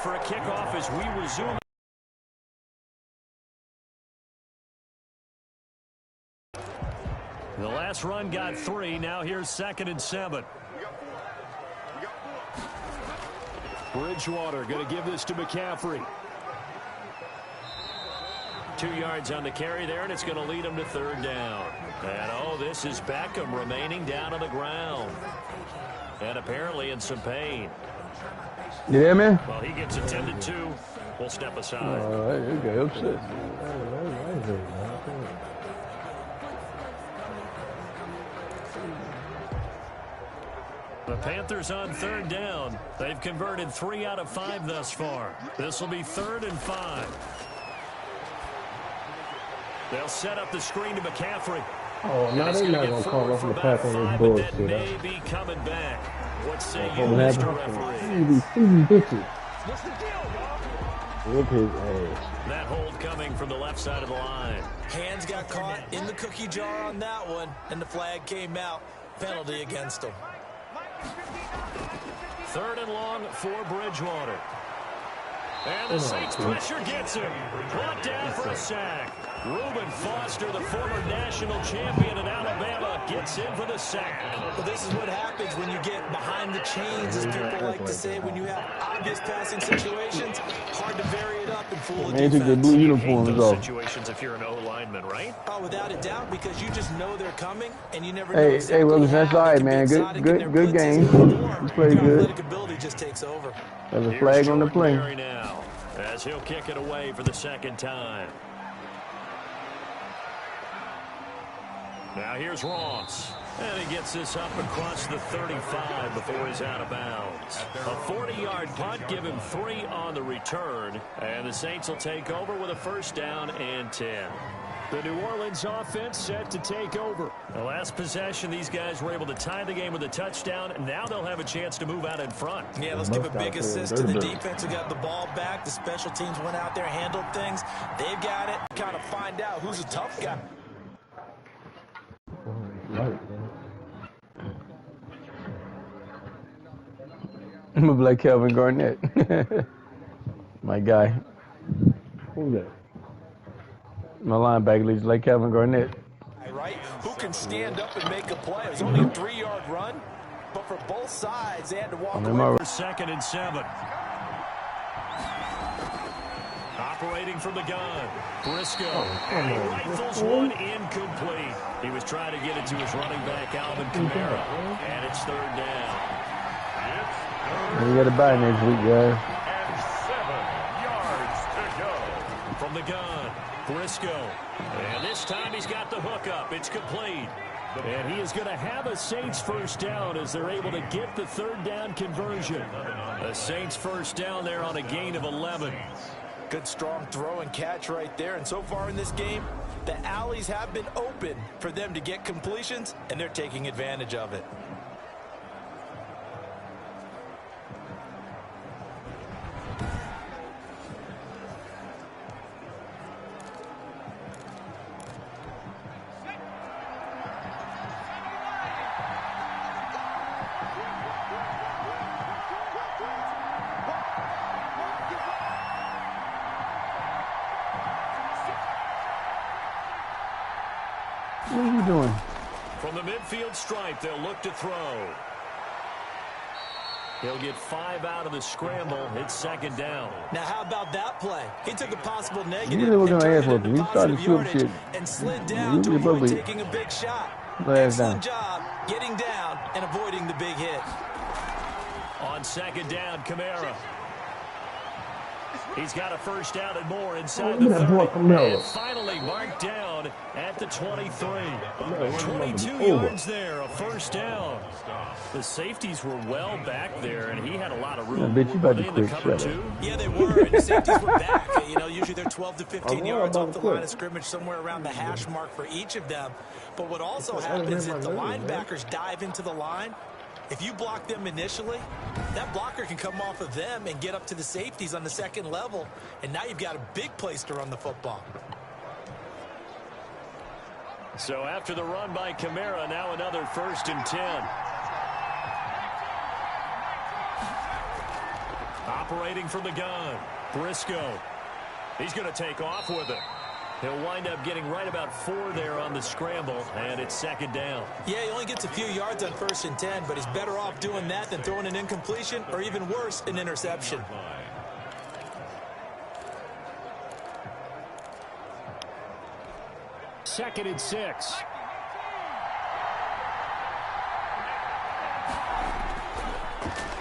For a kickoff as we resume. The last run got 3. Now here's 2nd and 7. Bridgewater going to give this to McCaffrey. 2 yards on the carry there, and it's going to lead him to 3rd down. And, oh, this is Beckham remaining down on the ground. And apparently in some pain. You hear me? Well, he gets attended to. We'll step aside. You got upset. The Panthers on 3rd down. They've converted 3 out of 5 thus far. This will be 3rd and 5. They'll set up the screen to McCaffrey. Oh, now they're not going to call off the pass on this bullshit. May be coming back. What say you, Mr. Referee? What's the deal, Whip his ass. That hold coming from the left side of the line. Hands got caught in the cookie jar on that one, and the flag came out. Penalty against him. 3rd and long for Bridgewater. And the Saints pressure gets him. Brought down for a sack. Reuben Foster, the former national champion in Alabama, gets in for the sack. Well, this is what happens when you get behind the chains, as people like to say. When you have obvious passing situations, hard to vary it up and fool the defense. Took the blue uniforms those off. situations if you're an O-lineman, right? Oh, without a doubt, because you just know they're coming, and you never know Hey, exactly well, that's all right, man. Good game. You played good. Athletic ability just takes over. There's a flag on the play. Now, as he'll kick it away for the 2nd time. Now here's Ross. And he gets this up across the 35 before he's out of bounds. A 40-yard punt, give him 3 on the return. And the Saints will take over with a 1st down and 10. The New Orleans offense set to take over. The last possession, these guys were able to tie the game with a touchdown. Now they'll have a chance to move out in front. Yeah, let's give a big assist to the defense who got the ball back. The special teams went out there, handled things. They've got it. Kind of find out who's a tough guy. I'm gonna be like Kelvin Garnett. My guy. Who's that? My linebacker leads like Kelvin Garnett. Right? Who can stand up and make a play? It was only a 3-yard run, but for both sides, they had to walk away. For 2nd and 7. Operating from the gun. Briscoe. And he rifles one incomplete. He was trying to get it to his running back, Alvin Kamara. And it's 3rd down. We got to buy next week, guys. And 7 yards to go. From the gun, Briscoe. And this time he's got the hook up. It's complete. And he is going to have a Saints 1st down as they're able to get the 3rd down conversion. A Saints 1st down there on a gain of 11. Good strong throw and catch right there. And so far in this game, the alleys have been open for them to get completions, and they're taking advantage of it. What are you doing? From the midfield stripe, they'll look to throw. He'll get 5 out of the scramble. It's 2nd down. Now, how about that play? He took a possible negative You know what and gonna turned ask it into for. He started positive to shoot yardage shit. and slid down to avoid taking a big shot. Excellent job getting down and avoiding the big hit. On 2nd down, Kamara. He's got a 1st down and more inside the 30. And finally marked down at the 23. 22 yards there, a 1st down. The safeties were well back there, and he had a lot of room. I bet you about to Were they in the quit. cover Shut two? Yeah, they were, and the safeties were back. You know, usually they're 12 to 15 yards off the line of scrimmage, somewhere around the hash mark for each of them. But what also happens is the linebackers dive into the line. If you block them initially, that blocker can come off of them and get up to the safeties on the 2nd level, and now you've got a big place to run the football. So after the run by Kamara, now another 1st and 10. operating from the gun. Briscoe. He's going to take off with it. He'll wind up getting right about 4 there on the scramble, and it's second down. Yeah, he only gets a few yards on 1st and 10, but he's better off doing that than throwing an incompletion or even worse, an interception. Second and 6.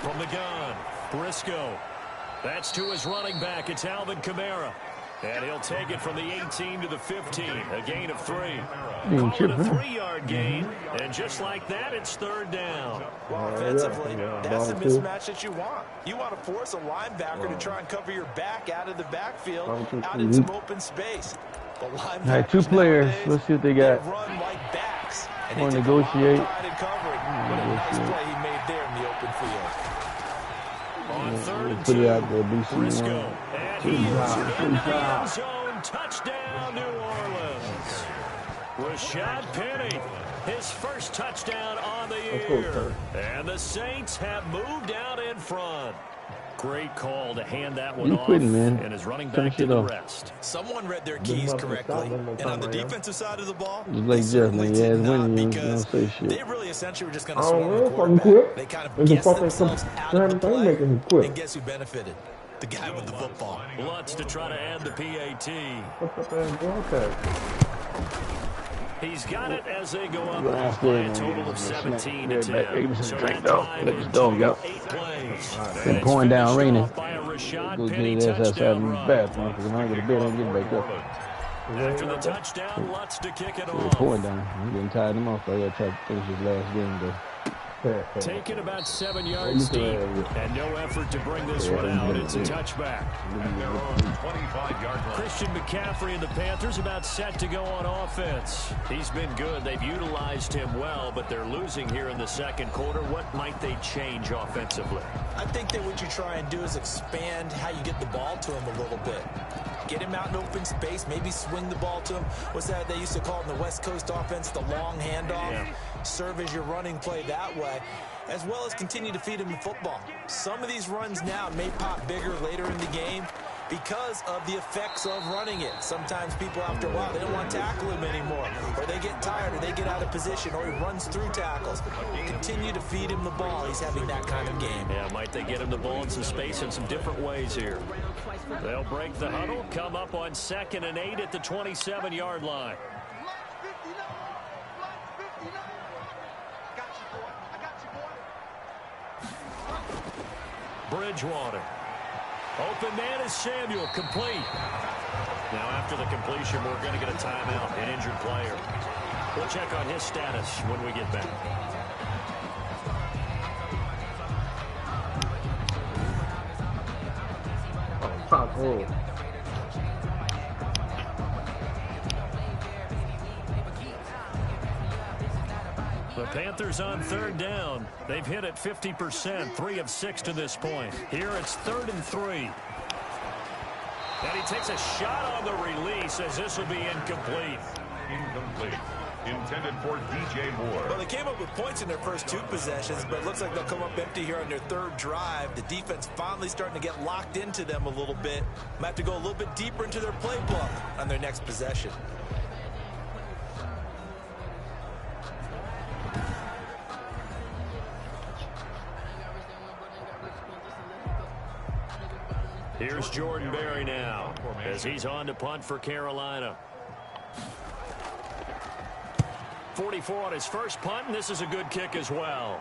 From the gun, Briscoe. That's to his running back. It's Alvin Kamara. And he'll take it from the 18 to the 15. A gain of 3. Call it a 3-yard gain. And just like that, it's third down. Well, offensively, that's the mismatch that you want. You want to force a linebacker to try and cover your back out of the backfield, out in some open space. All right, 2 players. Let's see what they got. Run like backs. And want to negotiate. What a nice play he made there in the open field. On 3rd and Put 2, it out there, BC. Briscoe. And he is into the end zone. Touchdown, New Orleans. Rashad Penny, his first touchdown on the year. And the Saints have moved out in front. Great call to hand that one off, and is running back to the rest. Someone read their keys correctly, and on the defensive side of the ball, they certainly did not, because they really essentially were just going to swarm the quarterback. They kind of guessed themselves out of the play, and guess who benefited? The guy with the football. Lutz to try to add the PAT. He's got it as they go up by a total of 17 to 10. So that time is 8 plays. It's pouring down, raining. By a Rashad Go Penny get his ass out of touchdown the run. bathroom, because when I get a bed, I'm getting back up. After the touchdown, Lutz to kick it It's off. pouring down. I'm getting tired of him off. I got to try to finish his last game, though. Taken about 7 yards deep, and no effort to bring this one out. It's a touchback. Christian McCaffrey and the Panthers about set to go on offense. He's been good. They've utilized him well, but they're losing here in the second quarter. What might they change offensively? I think that what you try and do is expand how you get the ball to him a little bit. Get him out in open space, maybe swing the ball to him. What's that they used to call in the West Coast offense, the long handoff? Yeah. Serve as your running play that way, as well as continue to feed him the football. Some of these runs now may pop bigger later in the game because of the effects of running it. Sometimes people, after a while, they don't want to tackle him anymore, or they get tired, or they get out of position, or he runs through tackles. Continue to feed him the ball. He's having that kind of game. Yeah, might they get him the ball in some space in some different ways here. They'll break the huddle, come up on 2nd and 8 at the 27-yard line. Bridgewater. Open man is Samuel, complete. Now after the completion, we're going to get a timeout, an injured player. We'll check on his status when we get back. The Panthers on 3rd down. They've hit it 50%, 3 of 6 to this point. Here it's 3rd and 3. And he takes a shot on the release as this will be incomplete. Incomplete. Intended for DJ Moore. Well, they came up with points in their first 2 possessions, but it looks like they'll come up empty here on their 3rd drive. The defense finally starting to get locked into them a little bit. Might have to go a little bit deeper into their playbook on their next possession. Here's Jordan Berry now as he's on to punt for Carolina. 44 on his first punt, and this is a good kick as well.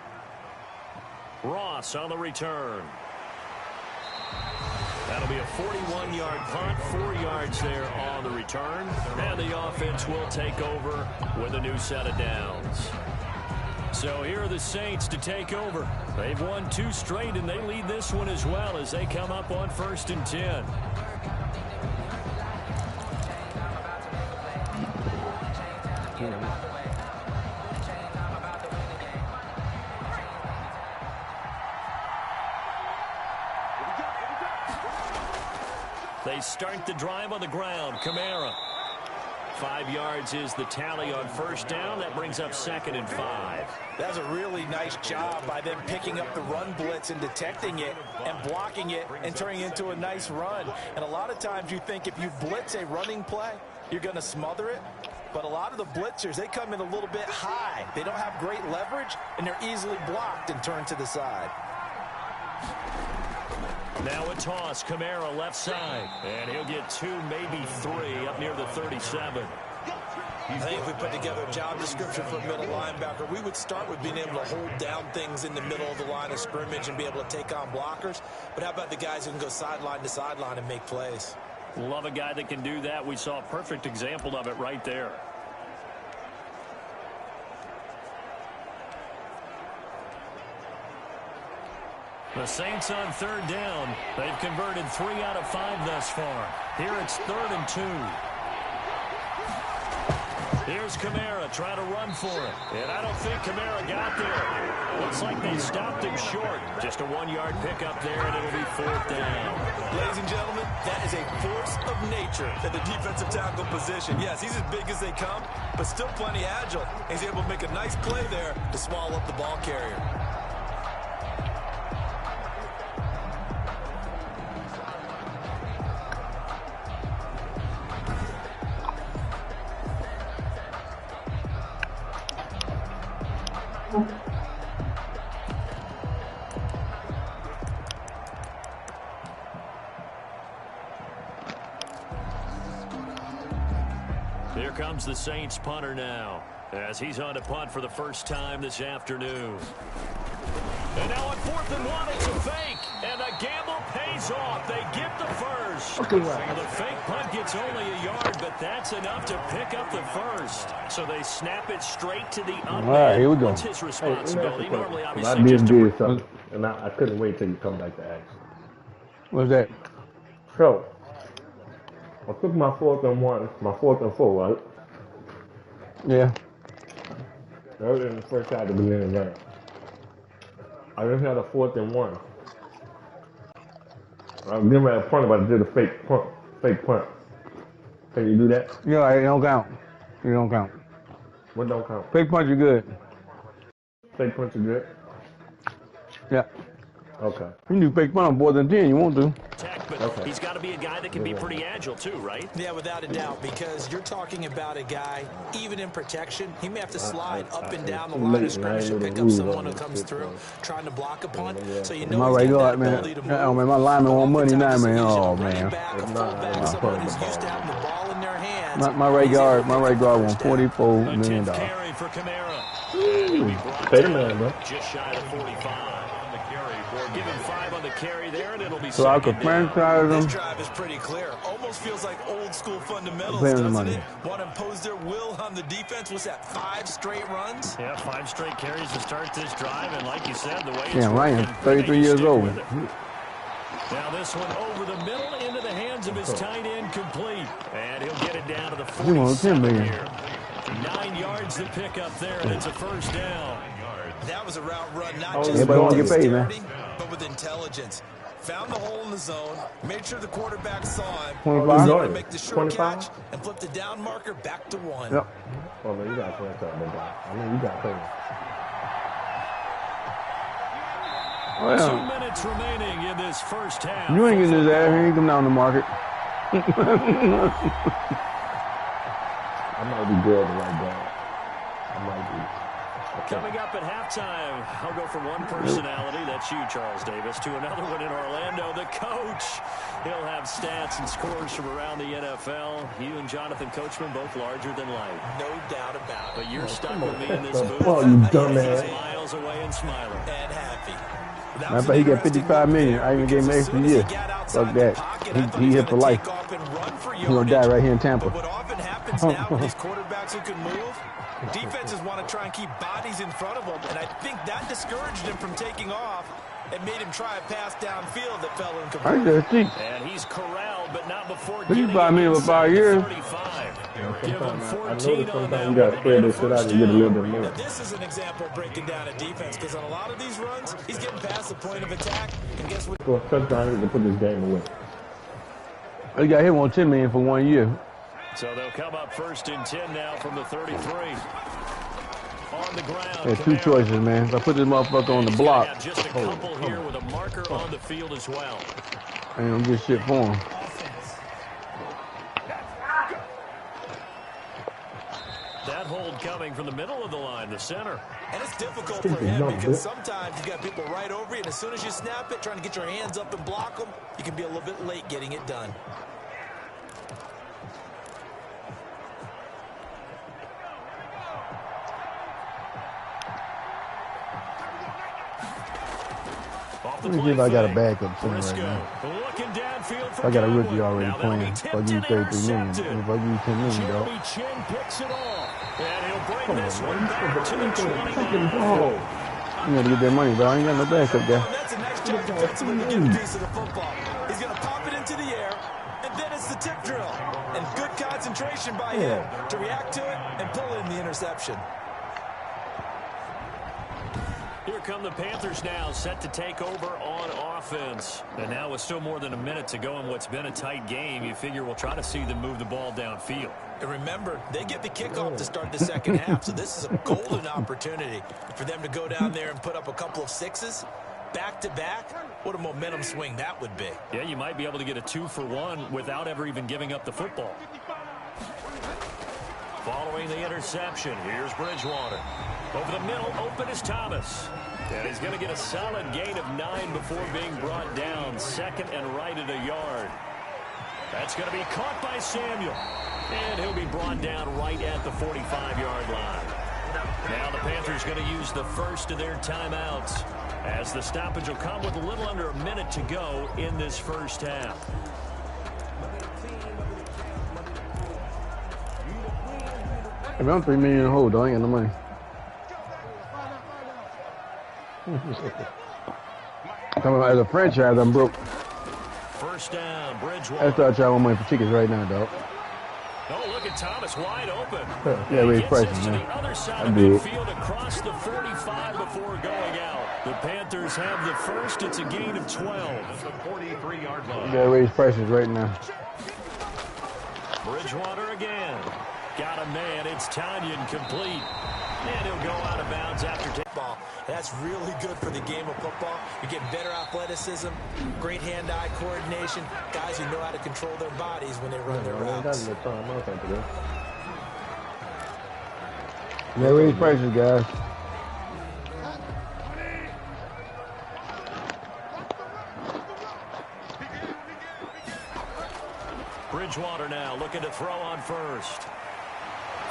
Ross on the return. That'll be a 41-yard punt, 4 yards there on the return. And the offense will take over with a new set of downs. So here are the Saints to take over. They've won 2 straight, and they lead this one as well as they come up on 1st and 10. They start the drive on the ground. Kamara 5 yards is the tally on first down. That brings up 2nd and 5. That's a really nice job by them picking up the run blitz and detecting it and blocking it and turning it into a nice run. And a lot of times you think if you blitz a running play, you're going to smother it. But a lot of the blitzers, they come in a little bit high. They don't have great leverage, and they're easily blocked and turned to the side. Now a toss, Kamara left side. And he'll get 2, maybe 3 up near the 37. I think if we put together a job description for a middle linebacker, we would start with being able to hold down things in the middle of the line of scrimmage and be able to take on blockers. But how about the guys who can go sideline to sideline and make plays? Love a guy that can do that. We saw a perfect example of it right there. The Saints on 3rd down. They've converted 3 out of 5 thus far. Here it's 3rd and 2. Here's Kamara trying to run for it. And I don't think Kamara got there. Looks like they stopped him short. Just a 1-yard pickup there, and it'll be 4th down. Ladies and gentlemen, that is a force of nature at the defensive tackle position. Yes, he's as big as they come, but still plenty agile. He's able to make a nice play there to swallow up the ball carrier. Here comes the Saints punter now, as he's on to punt for the first time this afternoon. And now on 4th and 1, it's a fake, and the gamble pays off. They get the first. The fake punt gets only a yard, but that's enough to pick up the first. So they snap it straight to the up. All right, here we go. It's his responsibility. Normally, I obviously, did just do something, and I couldn't wait till you come back to action. What's that? So, I took my 4th and 1, my 4th and 4, right? Yeah. That was in the first half of the beginning game. I just had a 4th and 1. I'm getting ready to punt, but I did a fake punt. Can you do that? Yeah, it don't count. You don't count. What don't count? Fake punch, you good. Fake punch is good? Yeah. Okay. You can do fake punch on 4th and 10. You want to? but he's got to be a guy that can be pretty agile too, right? Yeah, without a doubt, because you're talking about a guy, even in protection, he may have to slide up and down the line of scrimmage to pick up someone who comes through trying to block a punt. So you know my he's got right that guard, ability to man. move. Oh, man, my lineman want money now, man. Oftentimes, Oh, a running man. back, a fullback, someone who's used to having the ball in their hands. My right guard want $44 million. Carry for Kamara. Pay the man, bro. Just shy of 45. Give him 5 on the carry there, and it'll be So I could franchise This them. drive is pretty clear. Almost feels like old school fundamentals, Pay him the doesn't money. it? Want to impose their will on the defense. Was that 5 straight runs? Yeah, 5 straight carries to start this drive, and like you said, the way it's Yeah, Ryan, working, 33 they years stick old. with it. Now this one over the middle into the hands of his tight end, complete. And he'll get it down to the He wants 10 47 million. here. 9 yards to pick up there, and it's a first down. That was a route run, not Oh, just everybody with wanna get paid, man. dexterity, but with intelligence. Found the hole in the zone, made sure the quarterback saw him, 25? was able Going. to make the short 25? catch, and flip the down marker back to 1. Yep. Oh, man, you got to play something, big guy. I mean, you got to play. Well, 2 minutes remaining in this first half. you ain't getting his ass. He ain't come down the market. I might be good right now. I might be. Coming up at halftime, I'll go from one personality, that's you, Charles Davis, to another one in Orlando, the coach. He'll have stats and scores from around the NFL. You and Jonathan Coachman, both larger than life. No doubt about it. But you're stuck with me in this booth. Oh, you dumbass. He's miles away and smiling. And happy. That I was bet an he got interesting 55 million. move I even gave him because as extra soon as year. he got outside Fuck the that. pocket, I He thought hit was for gonna life. take off and run for He gonna die yardage. right here in Tampa. But what often happens now with these quarterbacks who can move, defenses want to try and keep bodies in front of them, and I think that discouraged him from taking off and made him try a pass downfield that fell I incomplete. just see. And he's corralled, but not before But you getting buy me for inside 5 the years. 35. Give him I noticed 14 on sometimes that you got one to spread and a this shit out first and get a little down. bit more. Now, this is an example of breaking down a defense because on a lot of these runs, he's getting past the point of attack, and guess what? So a touchdown to put this game away. He got hit on $10 million for 1 year. So they'll come up 1st and 10 now from the 33. On the ground. There's two choices, man. If I put this motherfucker on the block, Just a couple here with a marker on the field as well. I ain't gonna get shit for him. That hold coming from the middle of the line, the center. And it's difficult for him because sometimes you got people right over you, and as soon as you snap it, trying to get your hands up and block them, you can be a little bit late getting it done. Let me see if I got a backup center right now. I got a rookie already playing. If I give you 33 million, if I give you 10 million, dog. Come on, man. You gotta get that money, dog. I ain't got no backup guy. That's a nice job defensively to get a piece of the football. He's going to pop it into the air, and then it's the tip drill. And good concentration by him to react to it and pull in the interception. Here come the Panthers now, set to take over on offense. And now with still more than a minute to go in what's been a tight game, you figure we'll try to see them move the ball downfield. And remember, they get the kickoff to start the second half, so this is a golden opportunity for them to go down there and put up a couple of sixes back-to-back. What a momentum swing that would be. Yeah, you might be able to get a 2-for-1 without ever even giving up the football. Following the interception, here's Bridgewater. Over the middle, open is Thomas. And he's going to get a solid gain of 9 before being brought down. 2nd and right at a yard. That's going to be caught by Samuel. And he'll be brought down right at the 45-yard line. Now the Panthers going to use the first of their timeouts, as the stoppage will come with a little under a minute to go in this first half. If I'm $3 million in the hole, dog, I ain't got no money. As a franchise, I'm broke. First down, Bridgewater. I start trying money for tickets right now, dog. Oh, look at Thomas wide open. Yeah, raise prices, man. I did. Field across the 45 before going out. The Panthers have the first. It's a gain of 12. The 43-yard line. Yeah, raise prices right now. Bridgewater again. Got a man. It's Tanyan complete. And he'll go out of bounds after ball. That's really good for the game of football. You're getting better athleticism, great hand-eye coordination, guys who know how to control their bodies when they run their routes. Yeah, raise prices, guys. Bridgewater now looking to throw on first.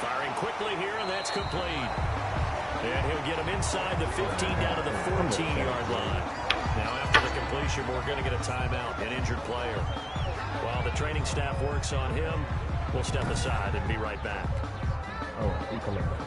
Firing quickly here, and that's complete. And he'll get him inside the 15 down to the 14-yard line. Now after the completion, we're going to get a timeout, an injured player. While the training staff works on him, we'll step aside and be right back. Oh, he coming back.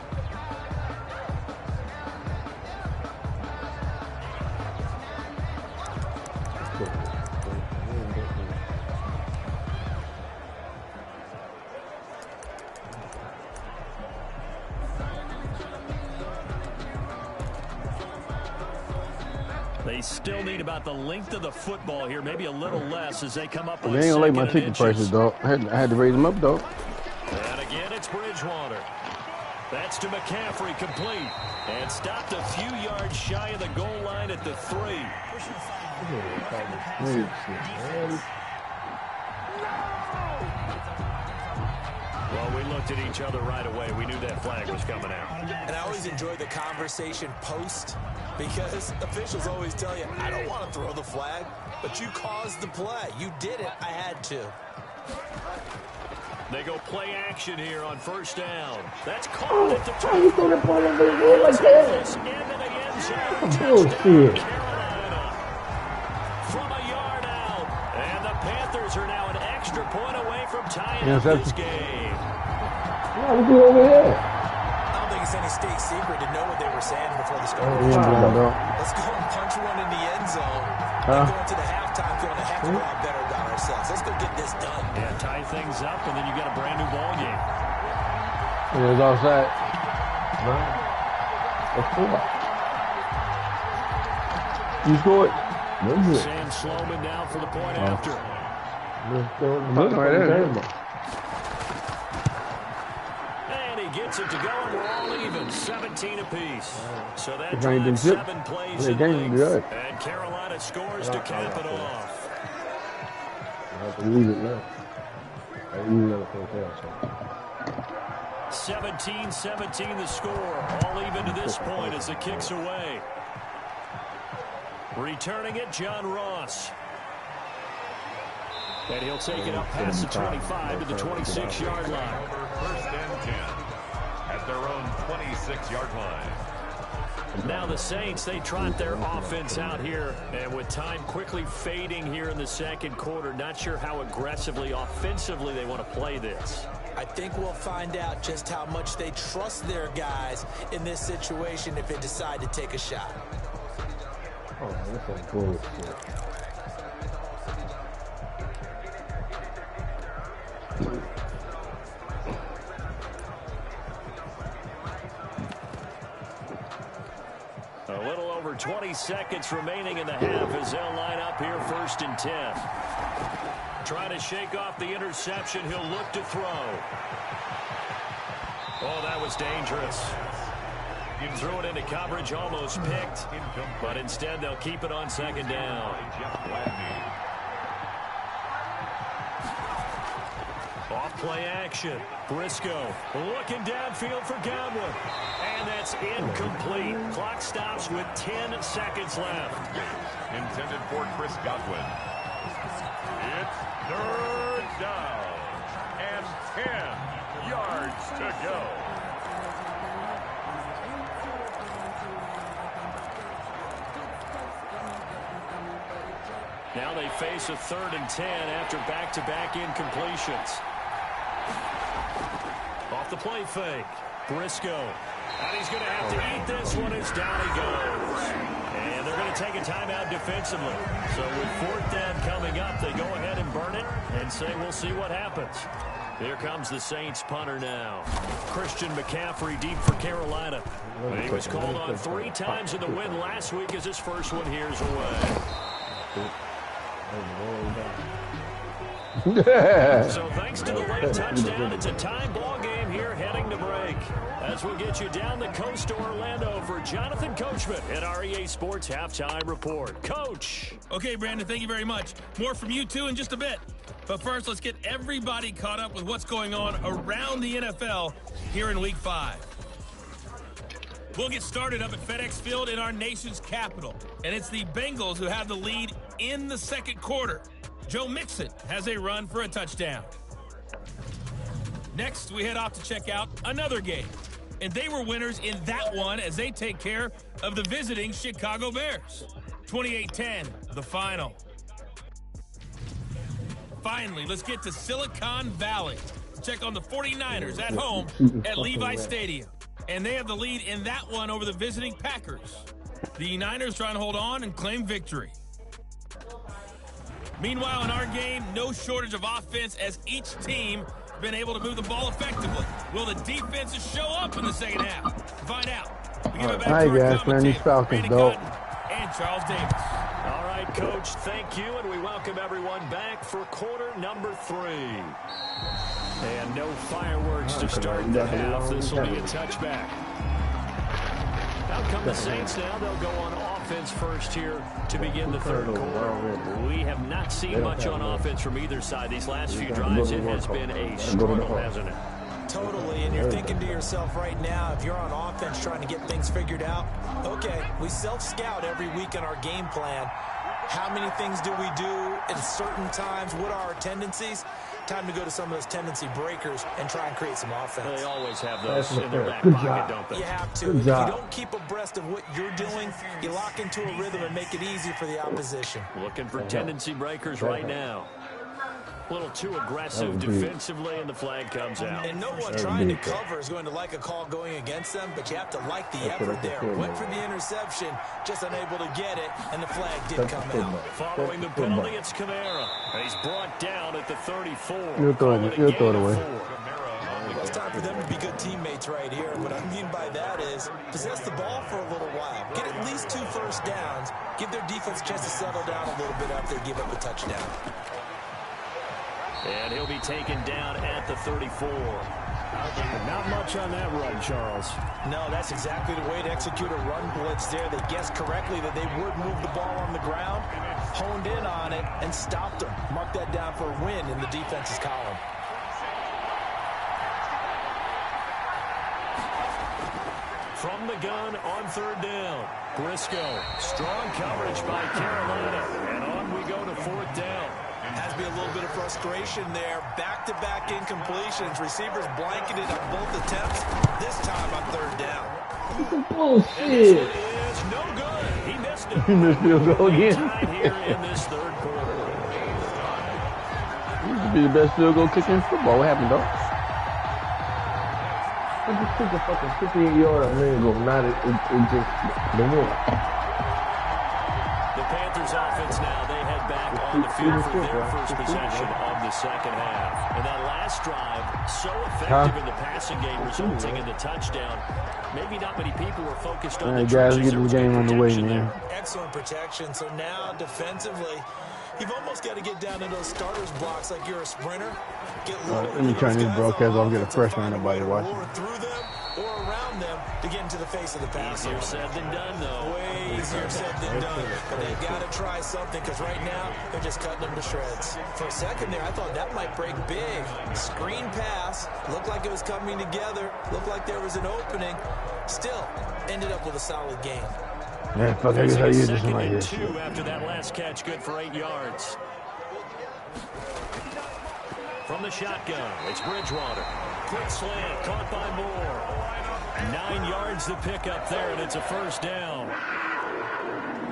They still need about the length of the football here, maybe a little less as they come up with they ain't gonna like my ticket prices, dog. I had to raise them up, dog. And again, it's Bridgewater. That's to McCaffrey, complete. And stopped a few yards shy of the goal line at the 3. Well, we looked at each other right away. We knew that flag was coming out. And I always enjoy the conversation post, because officials always tell you, I don't want to throw the flag, but you caused the play. You did it. I had to. They go play action here on first down. That's caught at the top. You threw the ball over the head like that? Bullshit. From a yard out. And the Panthers are now an extra point away from tying up this game. Yeah, we do over here. I don't think it's any state secret to know what they were saying before the start. Let's go and punch one in the end zone. And go into the halftime feeling a heck of a lot better about ourselves. Let's go get this done. Yeah, tie things up, and then you got a brand new ball game. It was offside. You scored. Sam Sloman now for the point after. gets it to go, and we're all even, 17 apiece. So that They drives 7 plays in length, good. and Carolina scores to cap it off. I have to leave it now. I leave it at the hotel. 17-17 the score. All even to this point as the kick's away. Returning it, John Ross. And he'll take it up past the 25 to the 26-yard line. First and 10 at their own 26-yard line. Now the Saints, they trot their offense out here, and with time quickly fading here in the second quarter, not sure how aggressively, offensively they want to play this. I think we'll find out just how much they trust their guys in this situation if they decide to take a shot. Oh, that's a bullshit. A little over 20 seconds remaining in the half as they'll line up here first and 10. Trying to shake off the interception. He'll look to throw. Oh, that was dangerous. Threw it into coverage, almost picked, but instead they'll keep it on second down. Off play action. Briscoe looking downfield for Godwin. And that's incomplete. Clock stops with 10 seconds left. Intended for Chris Godwin. It's third down and 10 yards to go. Now they face a 3rd and 10 after back-to-back incompletions. Off the play fake. Briscoe. And he's going to have to eat this one as down he goes. And they're going to take a timeout defensively. So with 4th down coming up, they go ahead and burn it and say we'll see what happens. Here comes the Saints punter now. Christian McCaffrey deep for Carolina. He was called on 3 times in the win last week as his first one here's away. So thanks to the late touchdown, it's a tie ball game here heading to break. As we'll get you down the coast to Orlando for Jonathan Coachman at our EA Sports Halftime Report. Coach. Okay, Brandon, thank you very much. More from you two in just a bit. But first, let's get everybody caught up with what's going on around the NFL here in Week 5. We'll get started up at FedEx Field in our nation's capital. And it's the Bengals who have the lead in the second quarter. Joe Mixon has a run for a touchdown. Next, we head off to check out another game. And they were winners in that one as they take care of the visiting Chicago Bears. 28-10, the final. Finally, let's get to Silicon Valley. Check on the 49ers at home at Levi Stadium. And they have the lead in that one over the visiting Packers. The Niners trying to hold on and claim victory. Meanwhile, in our game, no shortage of offense as each team been able to move the ball effectively. Will the defenses show up in the second half? To find out, we give it back to our commentators, Randy Cotton and Charles Davis. All right, Coach, thank you, and we welcome everyone back for quarter number 3. And no fireworks to start the half. This will be a touchback. Out come the Saints now. They'll go on offense first here to begin the third quarter. We have not seen much on offense from either side. These last few drives, it has been a struggle, hasn't it? Totally, and you're thinking to yourself right now, if you're on offense trying to get things figured out, okay, we self-scout every week in our game plan. How many things do we do at certain times? What are our tendencies? Time to go to some of those tendency breakers and try and create some offense. They always have those in their back pocket, don't they? You have to. If you don't keep abreast of what you're doing, you lock into a rhythm and make it easy for the opposition. Looking for tendency breakers right now. A little too aggressive defensively, and the flag comes out. And no one trying to cover is going to like a call going against them, but you have to like the effort there. Went for the interception, just unable to get it, and the flag did come out. Following the penalty, it's Kamara. He's brought down at the 34. You'll throw it away. Well, it's time for them to be good teammates right here. What I mean by that is possess the ball for a little while. Get at least 2 first downs. Give their defense a chance to settle down a little bit after they give up a touchdown. And he'll be taken down at the 34. Not much on that run, Charles. No, that's exactly the way to execute a run blitz there. They guessed correctly that they would move the ball on the ground, honed in on it, and stopped them. Mark that down for a win in the defense's column. From the gun on third down. Briscoe, strong coverage by Carolina. And on we go to fourth down. Has to be a little bit of frustration there. Back-to-back incompletions. Receivers blanketed on both attempts. This time on third down. Bullshit. Is no good. He missed it. He missed field goal again. Tied here in this third quarter. He used to be the best field goal kicker in football. What happened, though? I just took a fucking 58-yard a minute ago. Now it just the more. The Panthers offense now, they head back on the field for their first possession of the second half. And that last drive, so effective in the passing game, resulting in the touchdown. Maybe not many people were focused on the guys, trenches. get the game on the way, man. Excellent protection. So now, defensively, you've almost got to get down to those starters blocks like you're a sprinter. Let me turn this broadcast off, get a fresh one, nobody watching. Through them or around them to get into the face of the pass. Easier said than done, though. Way easier said than done. But they've got to try something because right now they're just cutting them to shreds. For a second there, I thought that might break big. Screen pass. Looked like it was coming together. Looked like there was an opening. Still ended up with a solid game. Yeah, fuck, I guess I use this one right here. Two after that last catch, good for 8 yards. From the shotgun, it's Bridgewater. Quick slant, caught by Moore. 9 yards to pick up there, and it's a first down.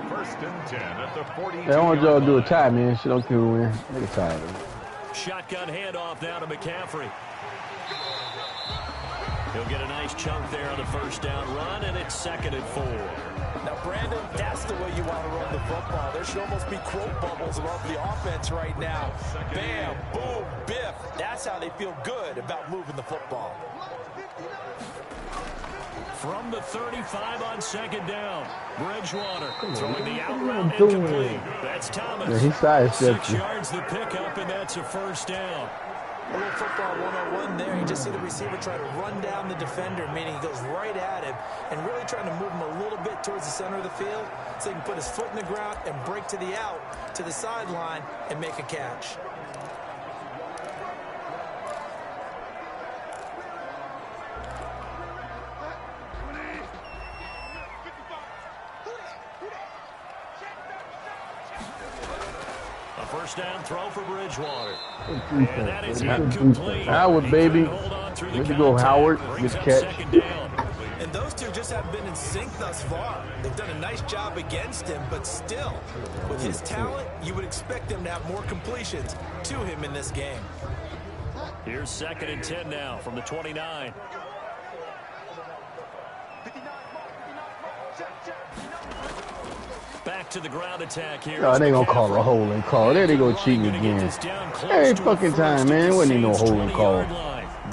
First and 10 at the 42. Yeah, I want y'all to do a tie, man. Shit, don't care who win. Make a tie, man. Shotgun handoff now to McCaffrey. He'll get a nice chunk there on the first down run, and it's 2nd and 4. Now, Brandon, that's the way you want to run the football. There should almost be quote bubbles above the offense right now. Bam, boom, biff. That's how they feel good about moving the football. From the 35 on 2nd down, Bridgewater throwing the out route incomplete. That's Thomas. Yeah, he sidestepped 6 you. yards to pick up, and that's a first down. A little football 101 there. You just see the receiver try to run down the defender, meaning he goes right at him and really trying to move him a little bit towards the center of the field so he can put his foot in the ground and break to the out, to the sideline, and make a catch. First down throw for Bridgewater. And that is incomplete. Howard, baby. Way to go, Howard. Good catch. And those two just haven't been in sync thus far. They've done a nice job against him, but still, with his talent, you would expect them to have more completions to him in this game. Here's 2nd and 10 now from the 29. Back to the ground attack here. Oh, they gonna call a holding call. There they go cheating again. Every fucking time, man. It wasn't even no holding call.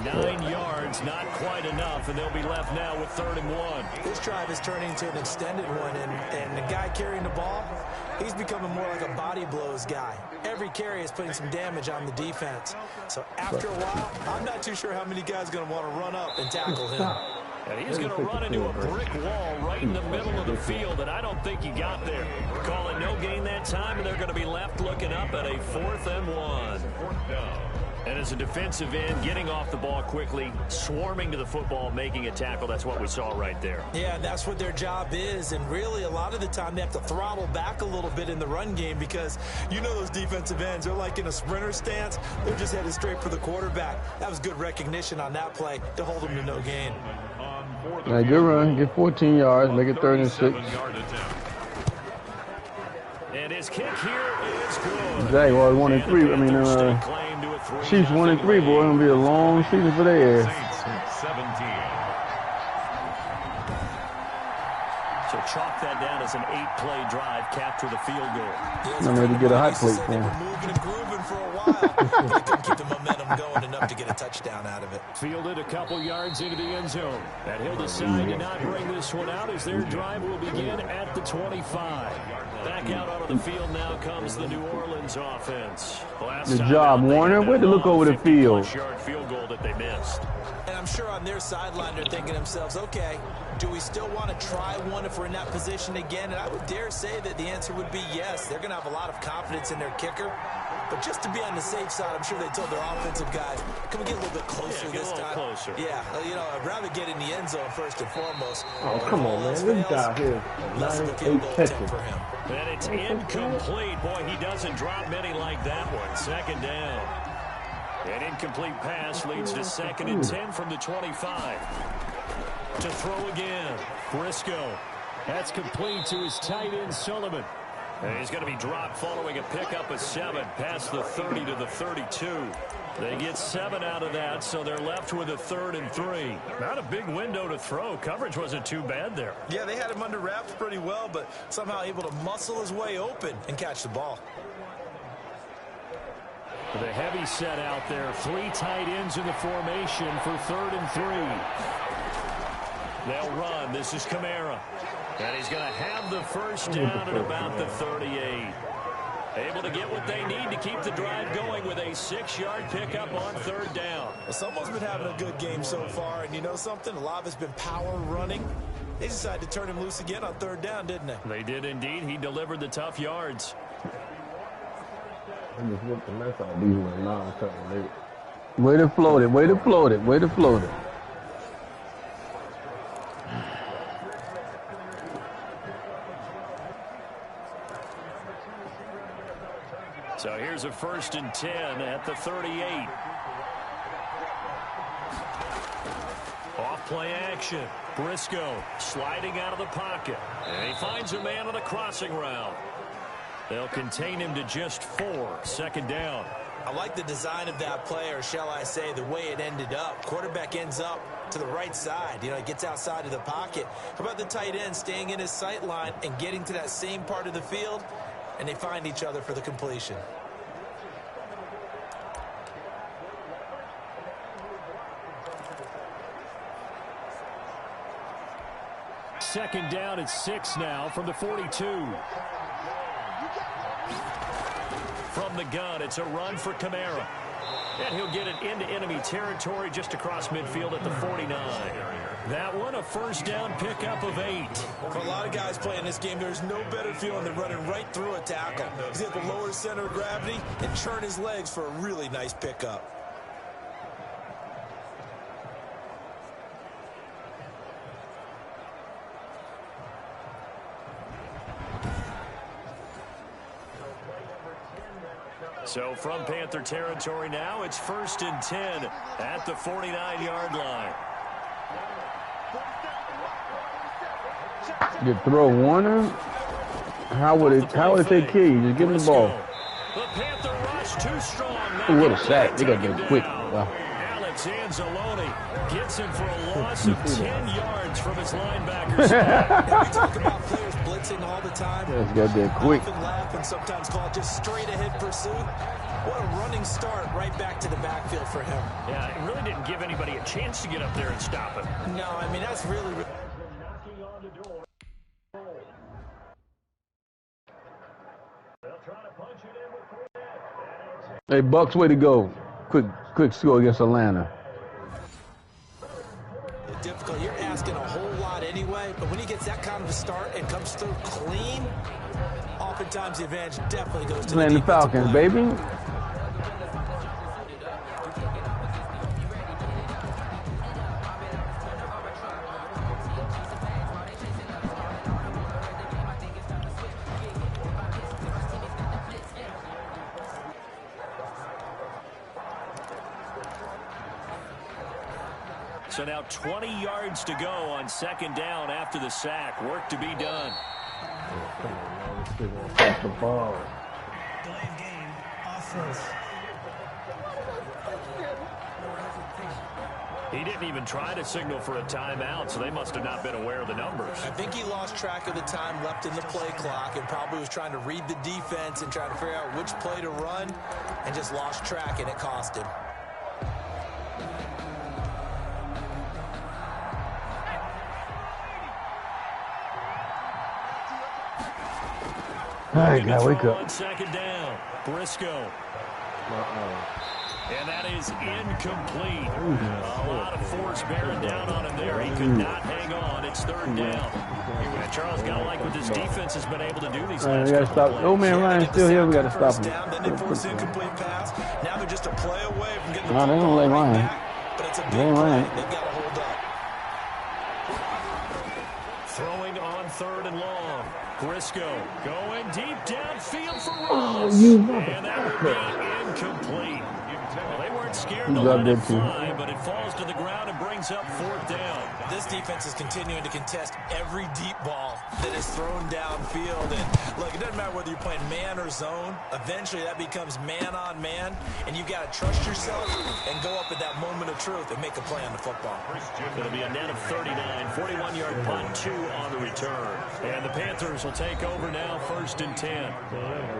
9 yards, not quite enough, and they'll be left now with 3rd and 1. This drive is turning into an extended one, and the guy carrying the ball, he's becoming more like a body blows guy. Every carry is putting some damage on the defense. So after a while, I'm not too sure how many guys are going to want to run up and tackle him. And he's going to run into a brick wall right in the middle of the field, and I don't think he got there. Calling no gain that time, and they're going to be left looking up at a 4th and 1. And as a defensive end, getting off the ball quickly, swarming to the football, making a tackle, that's what we saw right there. Yeah, that's what their job is, and really a lot of the time they have to throttle back a little bit in the run game because you know those defensive ends, they're like in a sprinter stance. They're just headed straight for the quarterback. That was good recognition on that play to hold them to no gain. All right, good run. Get 14 yards. Make it 3rd and 6. And his kick here is good. Exactly. Well, 1 and 3. I mean, Chiefs 1 and 3, boy. It's gonna be a long season for their ass. So chalk that down as an 8-play drive, capture the field goal. I'm ready to get a hot plate for They him. were moving and grooving for a while, but they couldn't keep the momentum going enough to get a touchdown out of it. Fielded a couple yards into the end zone. And he'll decide to not bring this one out as their drive will begin at the 25. Back out onto the field now comes the New Orleans offense. Good job, Warner. Way to look over the field. 50-plus-yard field goal that they missed. And I'm sure on their sideline they're thinking to themselves, okay, do we still want to try one if we're in that position again? And I would dare say that the answer would be yes. They're going to have a lot of confidence in their kicker. But just to be on the safe side, I'm sure they told their offensive guys, can we get a little bit closer this time? Closer. Yeah, you know, I'd rather get in the end zone first and foremost. Oh, come on, man. This guy here, Less of a field goal 9-8 attempt for catches. him. And it's incomplete. Boy, he doesn't drop many like that one. Second down. An incomplete pass leads to 2nd and 10 from the 25. To throw again. Briscoe. That's complete to his tight end, Sullivan. And he's going to be dropped following a pickup of 7 past the 30 to the 32. They get 7 out of that, so they're left with a 3rd and 3. Not a big window to throw. Coverage wasn't too bad there. Yeah, they had him under wraps pretty well, but somehow able to muscle his way open and catch the ball. The heavy set out there. 3 tight ends in the formation for 3rd and 3. They'll run. This is Kamara. And he's going to have the first down at about the 38. Able to get what they need to keep the drive going with a 6-yard pickup on 3rd down. Well, someone's been having a good game so far, and you know something? A lot of it's been power running. They decided to turn him loose again on 3rd down, didn't they? They did indeed. He delivered the tough yards. I just whipped the mess out of these little non-cutting late. Way to float it. Way to float it. Way to float it. So here's a 1st and 10 at the 38. Off play action. Briscoe sliding out of the pocket. And he finds a man on the crossing route. They'll contain him to just 4. 2nd down. I like the design of that play, or shall I say the way it ended up. Quarterback ends up to the right side. You know, he gets outside of the pocket. How about the tight end staying in his sight line and getting to that same part of the field? And they find each other for the completion. Second down at 6 now from the 42. From the gun, it's a run for Kamara. And he'll get it into enemy territory just across midfield at the 49. That one, a 1st down pickup of 8. For a lot of guys playing this game, there's no better feeling than running right through a tackle. He's able to lower his center of gravity and churn his legs for a really nice pickup. So from Panther territory now, it's 1st and 10 at the 49-yard line. Good throw, Warner. How would it take kill you? Just give him the ball. The Panther rush too strong. Ooh, what a sack. They got that quick. Wow. Alex Anzalone gets him for a loss of 10 yards from his linebacker spot. We talk about players blitzing all the time. That's got that quick. Often laugh and sometimes call it just straight ahead pursuit. What a running start right back to the backfield for him. Yeah, it really didn't give anybody a chance to get up there and stop him. No, I mean, that's really... Hey, Bucks, way to go. Quick score against Atlanta. difficult. You're asking a whole lot anyway, but when he gets that kind of a start and comes through clean, oftentimes the advantage definitely goes to the Falcons, baby. So now 20 yards to go on second down after the sack. Work to be done. Pass the ball. Delayed game, offense. He didn't even try to signal for a timeout, so they must have not been aware of the numbers. I think he lost track of the time left in the play clock and probably was trying to read the defense and trying to figure out which play to run and just lost track, and it cost him. right, Looking to God, wake throw up. on second down. Briscoe. And that is incomplete. A lot of force bearing down on him there. He could not hang on. It's third down. And Charles, got to like what this defense has been able to do these last We gotta couple of stop. plays. Oh man, Ryan's still here. We gotta stop First down, then they force him. incomplete pass. Now they're just a play away from getting the No, they don't football let right Ryan. back. But it's a They big ain't play. Ryan. They've got to hold up. Throwing on third and long. Briscoe going deep downfield for Ross. And that would be incomplete. Well, they weren't scared to let it fly, but it falls to the ground and brings up fourth down. This defense is continuing to contest every deep ball that is thrown downfield. And look, it doesn't matter whether you're playing man or zone. Eventually, that becomes man on man, and you've got to trust yourself and go up at that moment of truth and make a play on the football. It'll be a net of 39, 41-yard punt, 2 on the return. And the Panthers will take over now, 1st and 10.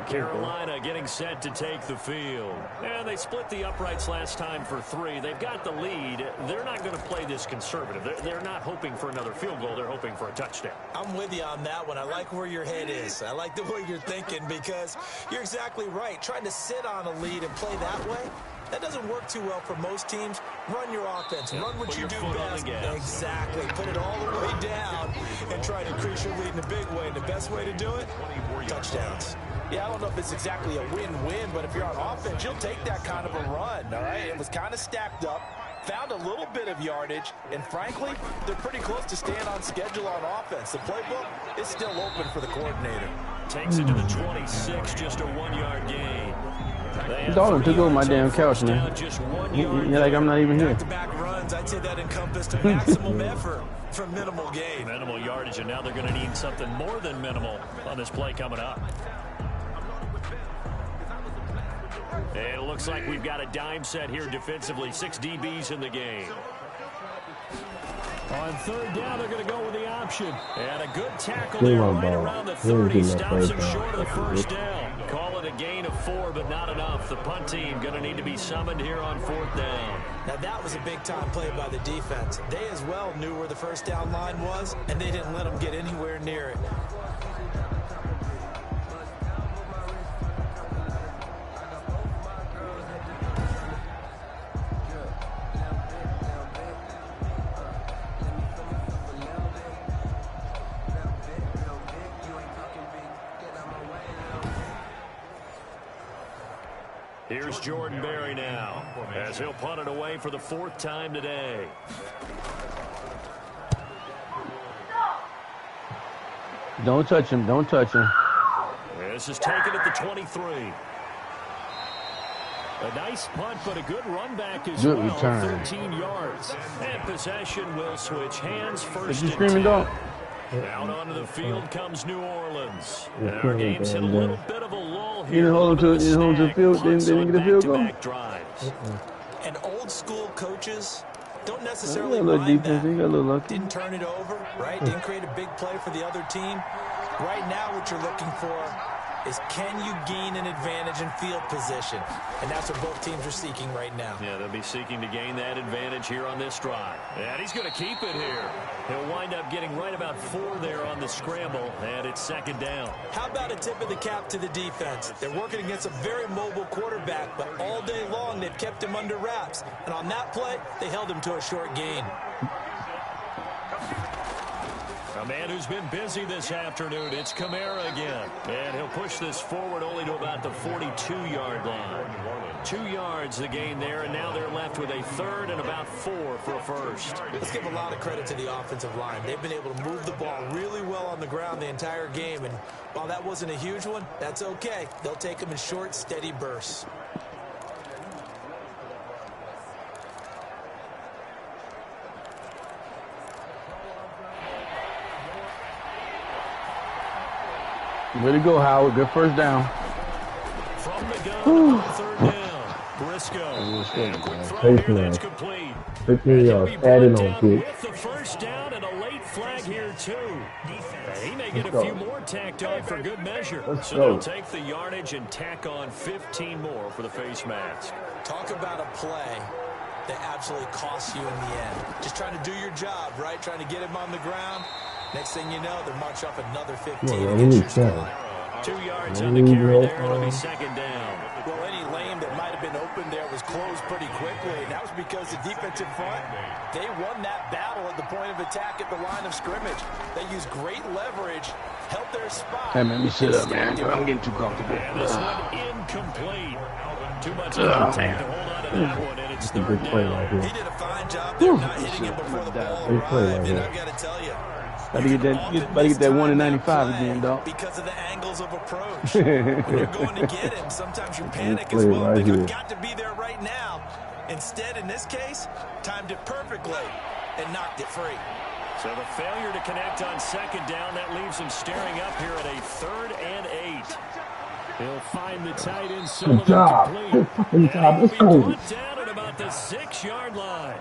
Carolina getting set to take the field. And they split the uprights last time for 3. They've got the lead. They're not going to play this conservative. They're not hoping for another field goal. They're hoping for a touchdown. I'm with you on that one. I like where your head is. I like the way you're thinking because you're exactly right. Trying to sit on a lead and play that way, that doesn't work too well for most teams. Run your offense. Yep. Run what Put you your do foot on best. the gas. Exactly. Put it all the way down and try to increase your lead in a big way. And the best way to do it, touchdowns. Yeah, I don't know if it's exactly a win-win, but if you're on offense, you'll take that kind of a run, all right? It was kind of stacked up, found a little bit of yardage, and frankly, they're pretty close to staying on schedule on offense. The playbook is still open for the coordinator. Takes it to the 26, just a 1-yard gain. Dalton took over my damn couch, man. You're like, I'm not even here. Back-to-back runs, I'd say that encompassed a maximum effort for minimal gain. Minimal yardage, and now they're going to need something more than minimal on this play coming up. And it looks like we've got a dime set here defensively. 6 DBs in the game. On third down, they're going to go with the option. And a good tackle there right around the 30. Stops him short of the first down. Call it a gain of 4, but not enough. The punt team going to need to be summoned here on 4th down. Now, that was a big-time play by the defense. They as well knew where the first down line was, and they didn't let them get anywhere near it. Here's Jordan Berry now, as he'll punt it away for the 4th time today. Don't touch him. Don't touch him. This is taken at the 23. A nice punt, but a good run back as Good well. return. 13 yards. And possession will switch hands. Is 1st you and screaming, 10. dog? Out onto the field comes New Orleans. And our game's hit a little bit of a lull here. You didn't hold him to the field. They didn't get a field goal. Back-to-back drives. And old school coaches don't necessarily He got a little mind defense. that. He got a little lucky. Didn't turn it over, right? Didn't create a big play for the other team. Right now, what you're looking for is can you gain an advantage in field position? And that's what both teams are seeking right now. Yeah, they'll be seeking to gain that advantage here on this drive. And he's going to keep it here. He'll wind up getting right about 4 there on the scramble, and it's 2nd down. How about a tip of the cap to the defense? They're working against a very mobile quarterback, but all day long they've kept him under wraps. And on that play, they held him to a short gain. A man who's been busy this afternoon, it's Kamara again. And he'll push this forward only to about the 42-yard line. 2 yards the gain there, and now they're left with a 3rd and about 4 for a first. Let's give a lot of credit to the offensive line. They've been able to move the ball really well on the ground the entire game, and while that wasn't a huge one, that's okay. They'll take them in short, steady bursts. Way to go, Howard. Good first down. From the gun, 3rd down. Briscoe. And a quick throw here that's complete. 15 yards. Adding on to it. With the first down and a late flag here, too. He may get a few more tacked on for good measure. So they'll take the yardage and tack on 15 more for the face mask. Talk about a play that absolutely costs you in the end. Just trying to do your job, right? Trying to get him on the ground. Next thing you know, they're marching off another 15 against your squad. 2 yards on the carry there. It'll be second down. Well, any lane that might have been open there was closed pretty quickly, and that was because the defensive front, they won that battle at the point of attack at the line of scrimmage. They used great leverage, held their spot. Hey, man, let me sit up, man. I'm getting too comfortable. And this one incomplete. Too much contact to hold on to that one, and it's third down. He did a fine job there not hitting him before the ball arrived, and I've got to tell you, Better get that 1 in 95 again, dog. because of the angles of approach. When you're going to get him, sometimes you panic as well. But you've got to be there right now. Instead, in this case, timed it perfectly and knocked it free. So the failure to connect on second down, that leaves him staring up here at a 3rd and 8. He'll find the tight end. Good job. Good fucking job. Let's go. Put down at about the 6-yard line.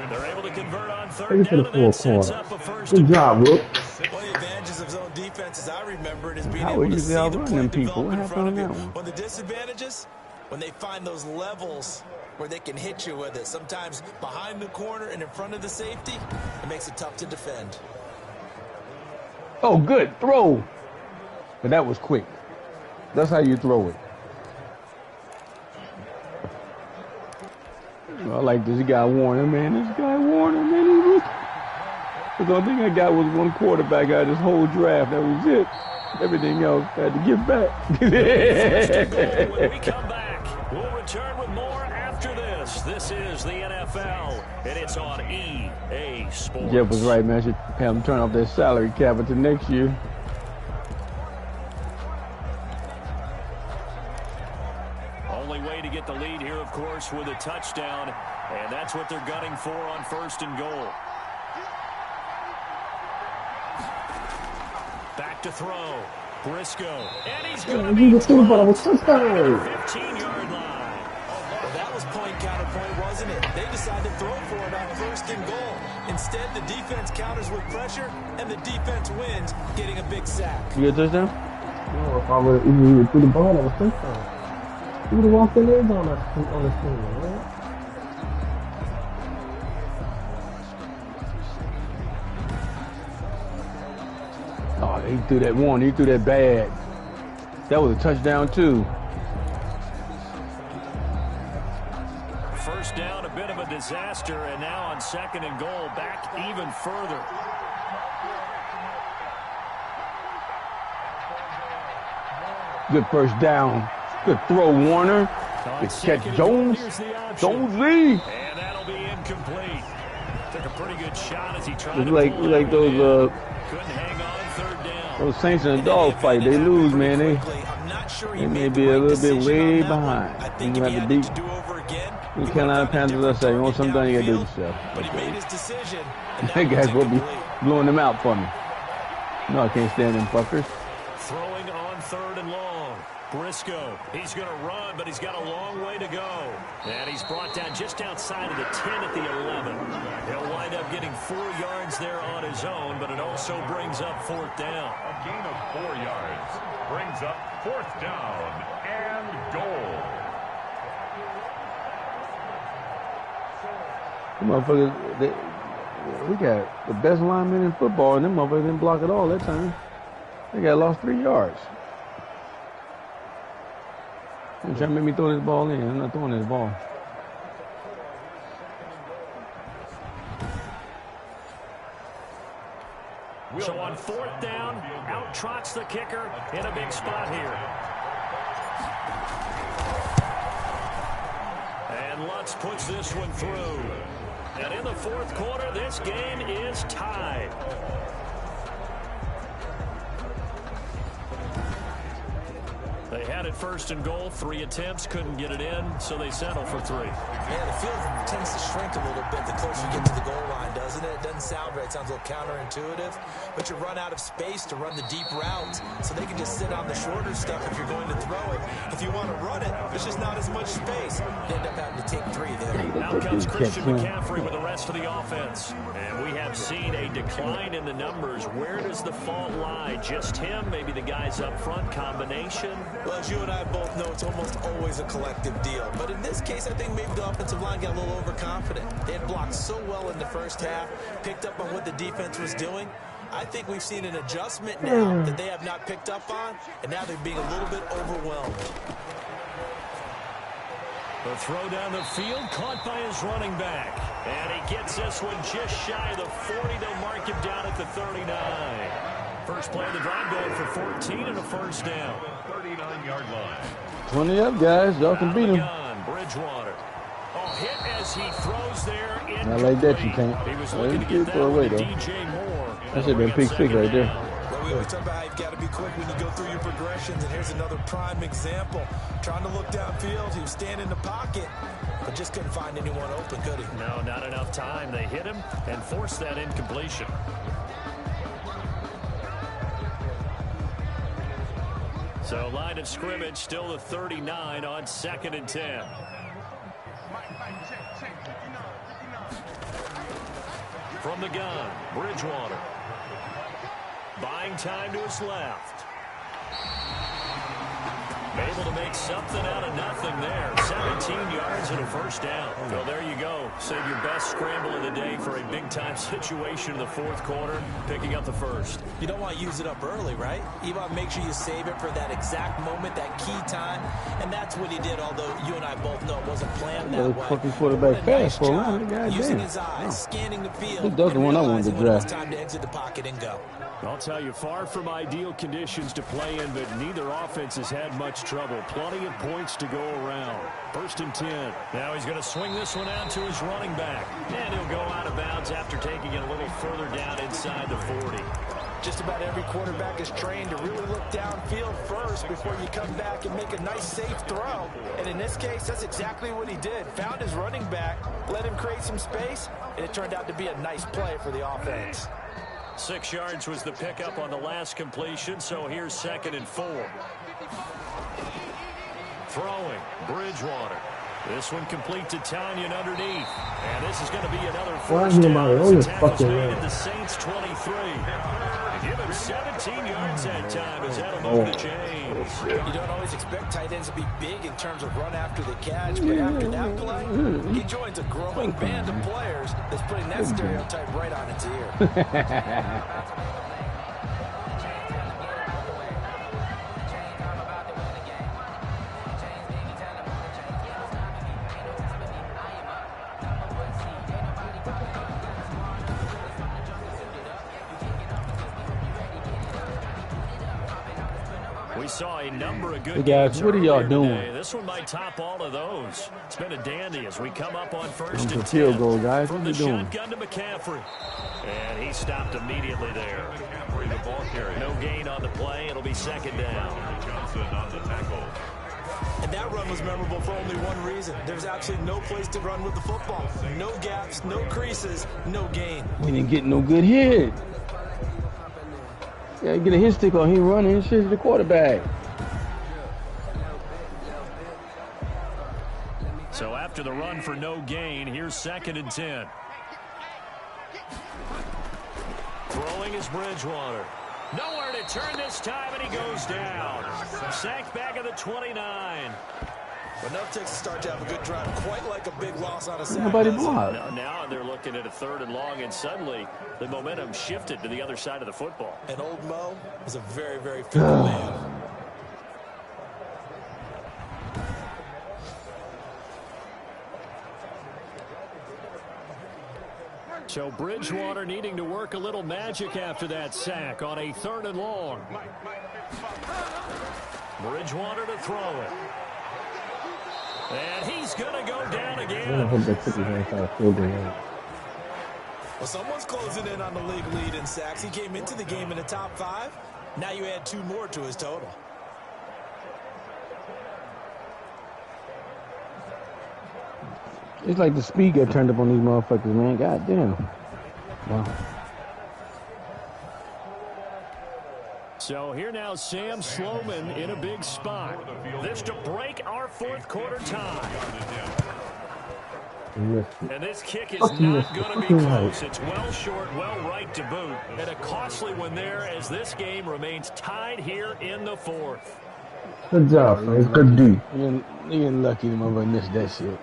They're able to convert on Take 3rd it to down, the and that fourth sets quarter. up a first. Good job, Rook. One of the advantages of zone defense, as I remember it, is being How able we to usually see the outrun play them people? What develop in front of happened you. on that one? One of the disadvantages, when they find those levels where they can hit you with it, sometimes behind the corner and in front of the safety, it makes it tough to defend. Oh, good throw. But that was quick. That's how you throw it. I like this guy Warner, man. This guy Warner, man. The only thing I got was one quarterback out of this whole draft. That was it. Everything else I had to give back. When we come back, we'll return with more after this. This is the NFL, and it's on EA Sports. Jeff was right, man. I should have him turn off that salary cap until next year. Only way to get the lead here, of course, with a touchdown, and that's what they're gunning for on 1st and goal. Back to throw. Briscoe. And he's going to be dropped at the 15-yard line. Well, that was point counterpoint, wasn't it? They decided to throw for it on 1st and goal. Instead, the defense counters with pressure, and the defense wins, getting a big sack. You get a touchdown? No, if I would have even threw the ball, I was touchdown. He would have walked in there on the screen, man. Oh, he threw that one. He threw that bad. That was a touchdown, too. First down, a bit of a disaster, and now on 2nd and goal, back even further. Good first down. Good throw, Warner. Good catch, Jones. Jonesy. And that'll be incomplete. Took a pretty good shot as he tried It's to like pull it those in. Couldn't hang on 3rd down. those Saints in a dog fight. They lose, man. They may be a little bit way behind. You have to beat the Carolina Panthers. I say, you want something done, you got to do it yourself. But he made his decision. That guy's will be blowing them out for me. No, I can't stand them fuckers. Throwing on 3rd and long. Briscoe, he's going to run, but he's got a long way to go. And he's brought down just outside of the 10 at the 11. He'll wind up getting 4 yards there on his own, but it also brings up 4th down. A gain of 4 yards brings up 4th down and goal. Them motherfuckers, we got the best linemen in football, and them motherfuckers didn't block at all that time. They got lost 3 yards. They're trying to make me throw this ball in. I'm not throwing this ball. So on 4th down, out trots the kicker in a big spot here. And Lutz puts this one through. And in the 4th quarter, this game is tied. They had it 1st and goal, 3 attempts, couldn't get it in, so they settle for 3. Yeah, the field tends to shrink a little bit the closer you get to the goal line, doesn't it? It doesn't sound right. It sounds a little counterintuitive. But you run out of space to run the deep routes, so they can just sit on the shorter stuff if you're going to throw it. If you want to run it, there's just not as much space. You end up having to take 3 there. Out comes Christian McCaffrey with the rest of the offense. And we have seen a decline in the numbers. Where does the fault lie? Just him? Maybe the guys up front? Combination? Well, as you and I both know, it's almost always a collective deal. But in this case, I think maybe the offensive line got a little overconfident. They had blocked so well in the first half, picked up on what the defense was doing, I think we've seen an adjustment now that they have not picked up on, and now they're being a little bit overwhelmed. The throw down the field, caught by his running back. And he gets this one just shy of the 40. They'll mark him down at the 39. First play of the drive going for 14 and a first down. 39-yard line. 20 up, guys. Y'all can beat him. Bridgewater. Oh, hit as he throws there. Not like that, you can't. He was looking to get that away, though. DJ Moore. That should have been pick 6 right there. Well, we always talk about how you've got to be quick when you go through your progressions, and here's another prime example. Trying to look downfield, he was standing in the pocket, but just couldn't find anyone open, could he? No, not enough time. They hit him and forced that incompletion. So line of scrimmage still the 39 on 2nd and 10. From the gun, Bridgewater. Buying time to his left. Able to make something out of nothing there. 17 yards and a first down. So there you go. Save your best scramble of the day for a big-time situation in the fourth quarter, picking up the first. You don't want to use it up early, right? You want to make sure you save it for that exact moment, that key time. And that's what he did, although you and I both know it wasn't planned that way. Fucking quarterback fast for a run. Using his eyes, scanning the field, That's the one I wanted to draft. It's time to exit the pocket and go. I'll tell you, far from ideal conditions to play in, but neither offense has had much trouble. Plenty of points to go around. 1st and 10. Now he's going to swing this one out to his running back. And he'll go out of bounds after taking it a little further down inside the 40. Just about every quarterback is trained to really look downfield first before you come back and make a nice, safe throw. And in this case, that's exactly what he did. Found his running back, let him create some space, and it turned out to be a nice play for the offense. 6 yards was the pickup on the last completion, so here's 2nd and 4. Throwing, Bridgewater. This one complete to Tanyan underneath. And this is going to be another first down. The tackle's made at the Saints 23. Give him 17 yards that time as that'll move the chains. You don't always expect tight ends to be big in terms of run after the catch, but after that play, he joins a growing band of players that's putting that stereotype right on its ear. We saw a number of good Hey guys, what are y'all doing? This one might top all of those. It's been a dandy as we come up on 1st and 10. Field goal, guys. What From are the you doing? shotgun to McCaffrey. And he stopped immediately there. McCaffrey, the ball carrier. No gain on the play. It'll be 2nd down. Johnson on the tackle. And that run was memorable for only one reason. There's absolutely no place to run with the football. No gaps, no creases, no gain. We didn't get no good hit. Yeah, get a hit stick on. He running. He shits the quarterback. So after the run for no gain, here's 2nd and 10. Throwing is Bridgewater. Nowhere to turn this time, and he goes down. Sacked back at the 29. Enough takes to start to have a good drive, quite like a big loss on a sack. Nobody blocked. Now they're looking at a 3rd and long, and suddenly the momentum shifted to the other side of the football. And old Mo is a very, very fickle man. So Bridgewater needing to work a little magic after that sack on a 3rd and long. Bridgewater to throw it. And he's going to go down again. Well, someone's closing in on the league lead in sacks. He came into the game in the top 5. Now you add 2 more to his total. It's like the speed got turned up on these motherfuckers, man. God damn. Wow. So here now Sam Sloman in a big spot. This to break our 4th quarter tie. And this kick is not going to be close. It's well short, well right to boot. And a costly one there as this game remains tied here in the 4th. Good job, man. Good D. You ain't lucky the motherfucker missed that shit.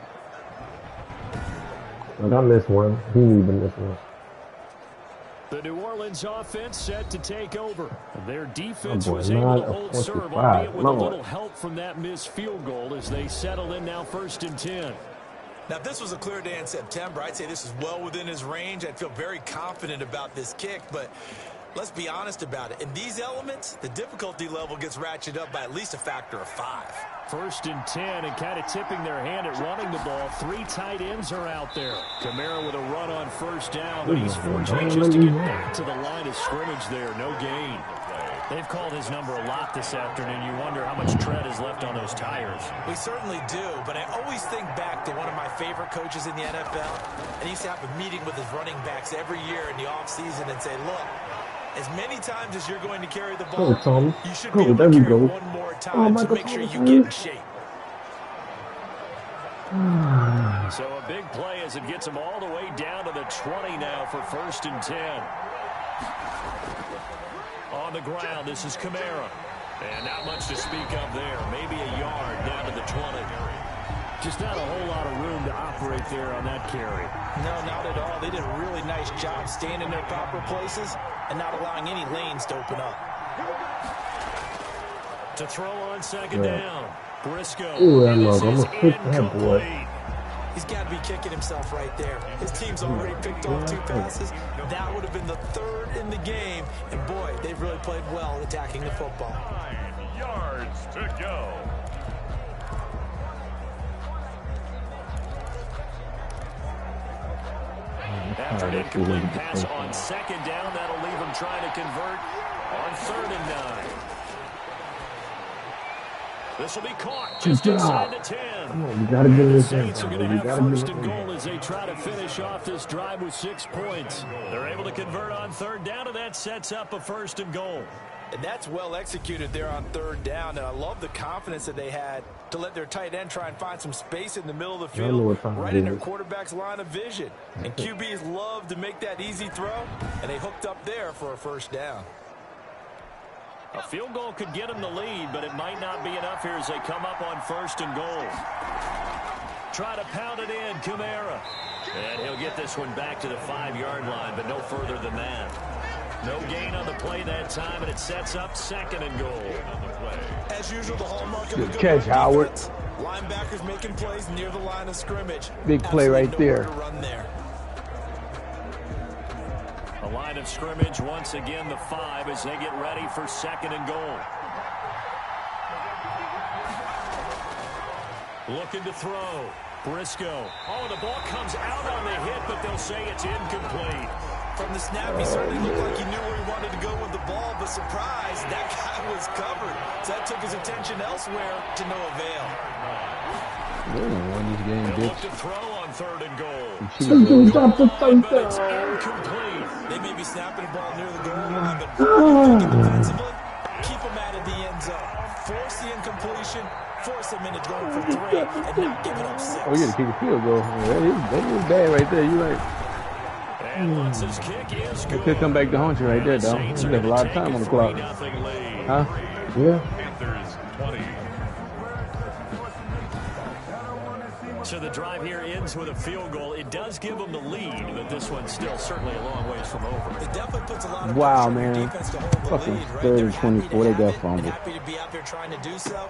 Look, I missed one. He even missed one. The New Orleans offense set to take over. Their defense boy, was able to hold 9 of serve, 45. albeit with a Lord. little help from that missed field goal as they settle in now 1st and 10. Now, if this was a clear day in September, I'd say this is well within his range. I'd feel very confident about this kick, but let's be honest about it. In these elements, the difficulty level gets ratcheted up by at least a factor of 5. 1st and 10, and kind of tipping their hand at running the ball. 3 tight ends are out there. Kamara with a run on 1st down, but he's fortunate just to get back to the line of scrimmage there. No gain. They've called his number a lot this afternoon. You wonder how much tread is left on those tires. We certainly do, but I always think back to one of my favorite coaches in the NFL, and he used to have a meeting with his running backs every year in the offseason and say, look, as many times as you're going to carry the ball, you should be able to carry it one more time to make sure you get in shape. So a big play as it gets them all the way down to the 20 now for 1st and 10. On the ground, this is Kamara. And not much to speak of there. Maybe a yard down to the 20. Just not a whole lot of room to operate there on that carry. No, not at all. They did a really nice job staying in their proper places and not allowing any lanes to open up. To throw on 2nd down. Briscoe. Ooh, And this I'm is gonna kick that boy. incomplete. He's got to be kicking himself right there. His team's already picked off 2 passes. That would have been the 3rd in the game. And, boy, they've really played well attacking the football. 9 yards to go. After an incomplete pass on 2nd down, that'll leave him trying to convert on 3rd and 9. This will be caught just inside the 10. Come on, you gotta get in The this Saints game. are going to You have gotta get 1st in and this goal game. as they try to finish off this drive with 6 points. They're able to convert on 3rd down, and that sets up a 1st and goal. And that's well executed there on 3rd down. And I love the confidence that they had to let their tight end try and find some space in the middle of the I know field, what time right it in their is. quarterback's line of vision. And QBs love to make that easy throw, and they hooked up there for a 1st down. A field goal could get them the lead, but it might not be enough here as they come up on 1st and goal. Try to pound it in, Kamara. And he'll get this one back to the 5-yard line, but no further than that. No gain on the play that time, and it sets up 2nd and goal. As usual, the hallmark of a Good good catch, run Howard. defense. Linebackers making plays near the line of scrimmage. Big play Absolutely right there. nowhere to run there. A line of scrimmage, once again the 5 as they get ready for 2nd and goal. Looking to throw. Briscoe. Oh, the ball comes out on the hit, but they'll say it's incomplete. From the snap, he certainly looked like he knew where he wanted to go with the ball, but surprise, that guy was covered. So that took his attention elsewhere to no avail. They don't win this game, They'll look bitch. to throw on 3rd and goal. You dropped the But it's touchdown. incomplete. They may be snapping the ball near the goal line, but thinking defensively, keep them out of the end zone. Force the incompletion, force them into going for 3, and not giving up 6. Oh, you gotta kick a field goal. That is bad right there. You right. And once his kick is They good. could come back to haunt you right there, The though. Saints You are left a gonna lot of take time a on the clock. 3-0 lead. Huh? Yeah. Panthers 20. So the drive here ends with a field goal. It does give them the lead, but this one's still certainly a long ways from over. It definitely puts a lot of Wow, pressure on your man. defense to hold the Fucking lead, right? 3rd They're and happy to 24, they have got it and fumbled. happy to be out there trying to do so.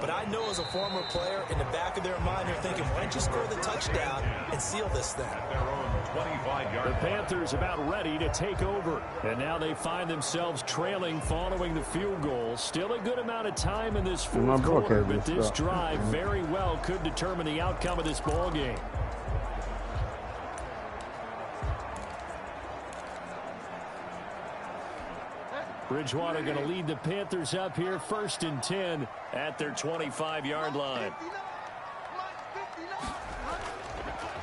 But I know as a former player, in the back of their mind, they're thinking, why don't you score the touchdown and seal this thing? Their own 25-yard The Panthers about ready to take over. And now they find themselves trailing following the field goal. Still a good amount of time in this My fourth quarter, broadcast but is this up. drive very well could determine the outcome of this ball game. Bridgewater going to lead the Panthers up here 1st and 10 at their 25-yard line.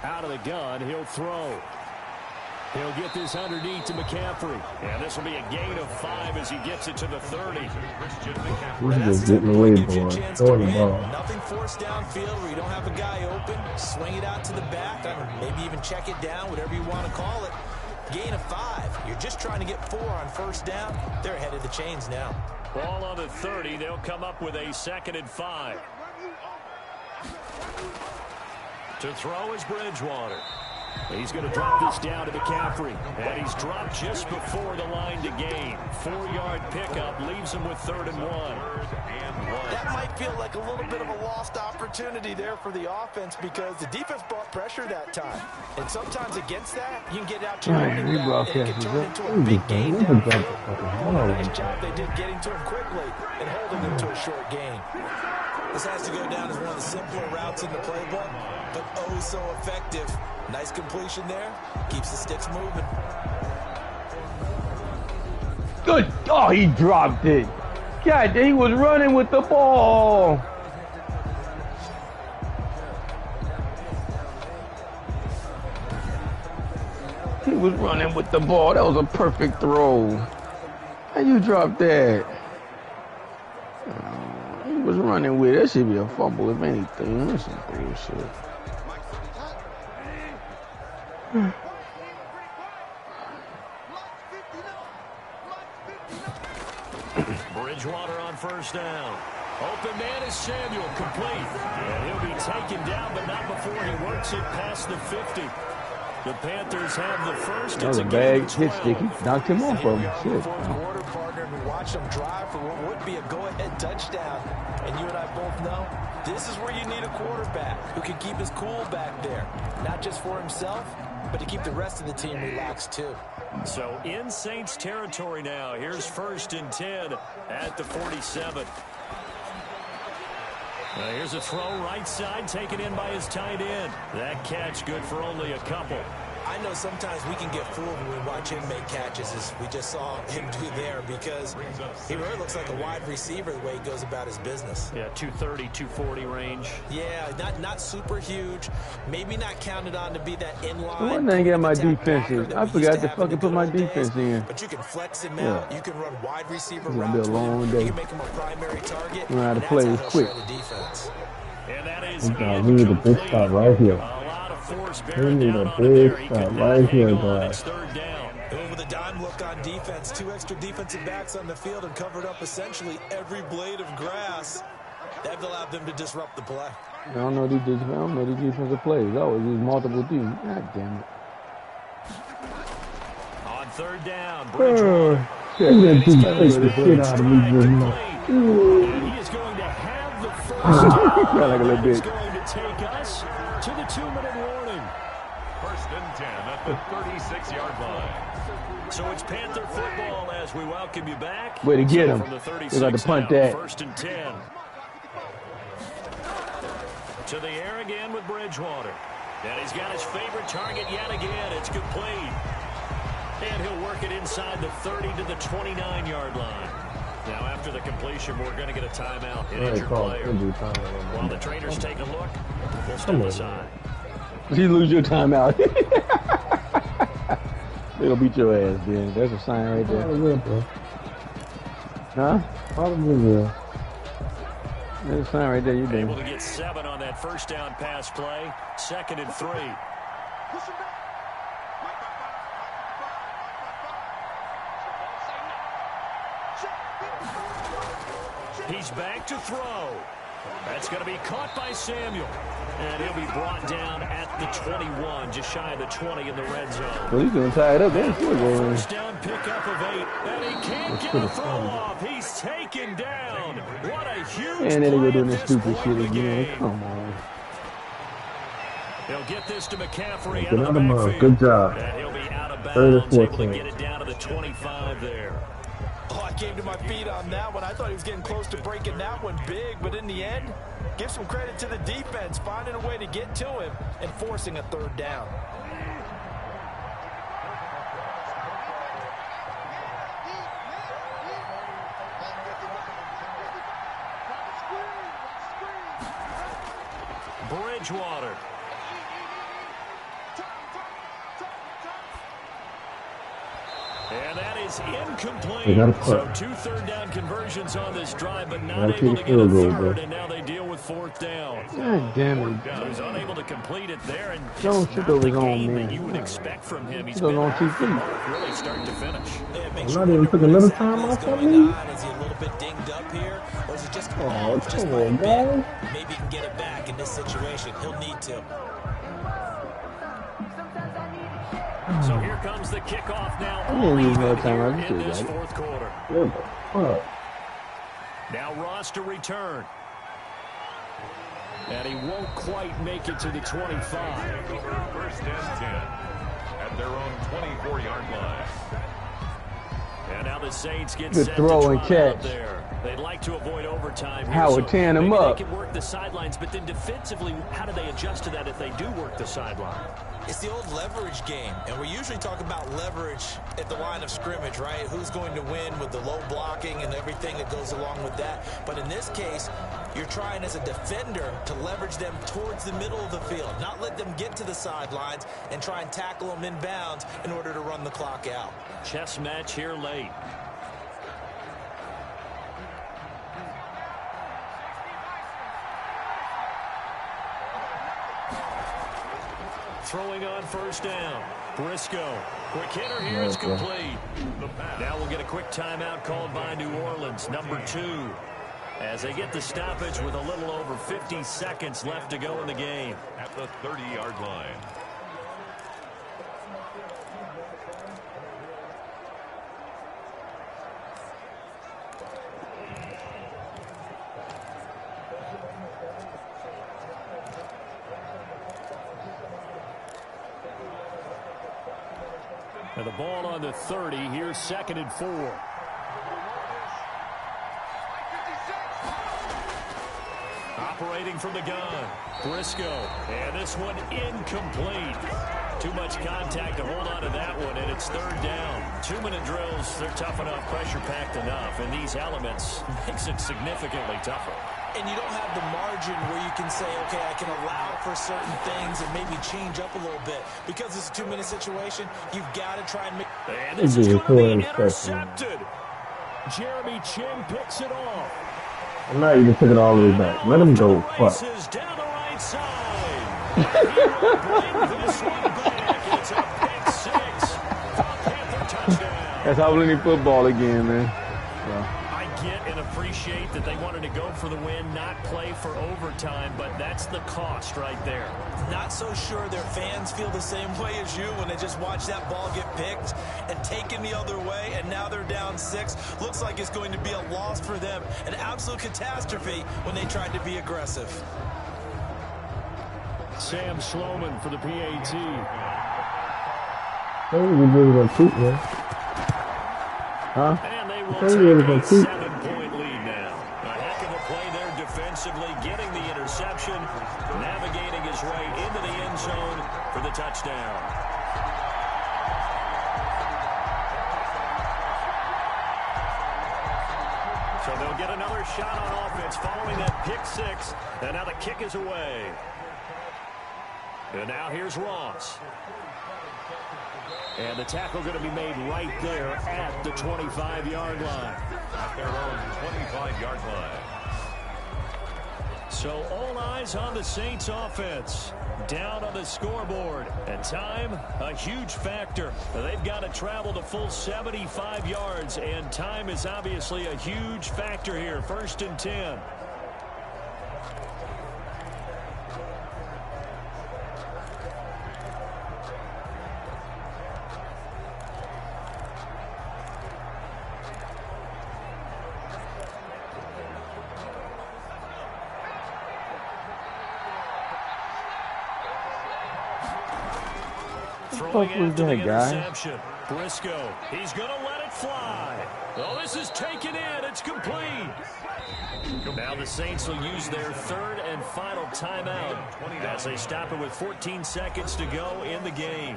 Out of the gun, he'll throw. He'll get this underneath to McCaffrey. And this will be a gain of 5 as he gets it to the 30. He's just getting away, Gives you a boy. chance to Throwing the win. ball. Nothing forced downfield where you don't have a guy open. Swing it out to the back. Maybe even check it down, whatever you want to call it. Gain of 5. You're just trying to get 4 on 1st down. They're ahead of the chains now. Ball on the 30. They'll come up with a 2nd and 5. To throw is Bridgewater. He's going to drop this down to McCaffrey. And he's dropped just before the line to gain. 4-yard pickup leaves him with 3rd and 1. That might feel like a little bit of a lost opportunity there for the offense because the defense brought pressure that time. And sometimes against that, you can get out to running back and it can turn into a big gain downfield. Nice job they did getting to him quickly and holding him to a short gain. This has to go down as one of the simpler routes in the playbook, but oh so effective. Nice completion there. Keeps the sticks moving. Good. Oh, he dropped it. God, he was running with the ball. He was running with the ball. That was a perfect throw. How you dropped that? He was running with it. That should be a fumble, if anything. That's some bullshit. Bridgewater on 1st down. Open man is Samuel, complete. And he'll be taken down, but not before he works it past the 50. The Panthers have the first. That was a bad hit stick. He knocked him off of him. Shit. Fourth quarter, partner, and we watched them drive for what would be a go-ahead touchdown. And you and I both know this is where you need a quarterback who can keep his cool back there. Not just for himself, but to keep the rest of the team relaxed too. So in Saints territory now. Here's 1st and 10 at the 47. Here's a throw right side taken in by his tight end. That catch good for only a couple. I know sometimes we can get fooled when we watch him make catches, as we just saw him do there, because he really looks like a wide receiver the way he goes about his business. Yeah, 230, 240 range. Yeah, not super huge. Maybe not counted on to be that in-line. One thing at my defense is, I forgot to fucking put my defense in. But you can flex him out. You can run wide receiver routes. It's gonna be a long day. You can make him a primary target. Learn how to play this quick. And that is we need a big spot right here. We need a big spot right here, guys. With a dime look on defense, 2 extra defensive backs on the field and covered up essentially every blade of grass. That allowed them to disrupt the play. I don't know these defensive plays. I always use multiple teams. God damn it. On 3rd down, Bridgewater. Look at that dude face the shit out of me just now. And he is going to have the first down. Like a little bit. He's going to take us to the 2-minute warning. 1st and 10 at the 36-yard line. So it's Panther football as we welcome you back. Way to get him. From the 36 They got to punt now, that. 1st and 10. To the air again with Bridgewater. And he's got his favorite target yet again. It's complete. And he'll work it inside the 30 to the 29-yard line. Now, after the completion, we're going to get a timeout. An injured player. While the trainers take a look, we'll step aside. You lose your timeout. They'll beat your ass, then. There's a sign right there. Huh? Probably. There's a sign right there. You're able to get 7 on that 1st down pass play. 2nd and 3. He's back to throw. That's going to be caught by Samuel. And he'll be brought down at the 21, just shy of the 20 in the red zone. Well, he's going to tie it up. First down pickup of 8. And he can't get a throw off. He's taken down. What a huge and then they go play doing at this this stupid point shit in the again. game. Come on. They'll get this to McCaffrey out Get of the out of backfield. Good job. And he'll be out of 3rd bounds, and able to 14. get it down to the 25 there. Oh, I came to my feet on that one. I thought he was getting close to breaking that one big, but in the end, give some credit to the defense, finding a way to get to him and forcing a 3rd down. Bridgewater. And that is incomplete. So 2 3rd down conversions on this drive, but not able to get a 3rd, and now they deal with 4th down. God damn it. So he's unable to complete it there, and Don't just shoot not over the his own game man. that you would expect from him. He's Goes been on off the TV. mark really start to finish. I'm not even took another time off on me. Is he a little bit dinged up here, or is it just Oh, just come by a on, bit? guys. Maybe he can get it back in this situation. He'll need to. So here comes the kickoff now. I didn't lose no time. I In just this did fourth quarter. What the fuck? Now Ross to return. And he won't quite make it to the 25. First and 10 at their own 24-yard line. And now the Saints get Good set throw to and trot out catch. there. They'd like to avoid overtime here, Howard so tearing him maybe up. They can work the sidelines, but then defensively, how do they adjust to that if they do work the sideline? It's the old leverage game, and we usually talk about leverage at the line of scrimmage, right? Who's going to win with the low blocking and everything that goes along with that. But in this case, you're trying as a defender to leverage them towards the middle of the field, not let them get to the sidelines and try and tackle them inbounds in order to run the clock out. Chess match here late. Throwing on first down. Briscoe. Quick hitter here. It's complete. Now we'll get a quick timeout called by New Orleans, number 2. As they get the stoppage with a little over 50 seconds left to go in the game. At the 30-yard line. And the ball on the 30. Here's 2nd and 4. Operating from the gun. Briscoe. And this one incomplete. Too much contact to hold on to that one, and it's 3rd down. 2-minute drills, they're tough enough, pressure-packed enough, and these elements makes it significantly tougher. And you don't have the margin where you can say, okay, I can allow for certain things and maybe change up a little bit. Because it's a 2-minute situation, you've got to try and make... And this is going to be intercepted. Jeremy Chin picks it off. I'm not even took it all the way back. Let him go. Fuck. Down the right side. He will bring this one back. It's a pick 6. Panther touchdown. That's how we need football again, man. I get and appreciate that they wanted to go for the win, not play for overtime, but that's the cost right there. Not so sure their fans feel the same way as you when they just watch that ball get picked and taken the other way, and now they're down 6. Looks like it's going to be a loss for them. An absolute catastrophe when they tried to be aggressive. Sam Sloman for the PAT. Hey, we really gonna keep, man. Huh? And they will Hey, take a 7-point lead now. A heck of a play there defensively, getting the interception, navigating his way into the end zone for the touchdown. So they'll get another shot on offense following that pick 6, and now the kick is away. And now here's Ross. And the tackle going to be made right there at the 25-yard line. At their own 25-yard line. So all eyes on the Saints offense. Down on the scoreboard. And time, a huge factor. They've got to travel the full 75 yards, and time is obviously a huge factor here. 1st and 10. What the fuck was that, guy? Briscoe, he's going to let it fly. Oh, this is taken in. It's complete. Now the Saints will use their 3rd and final timeout as they stop it with 14 seconds to go in the game.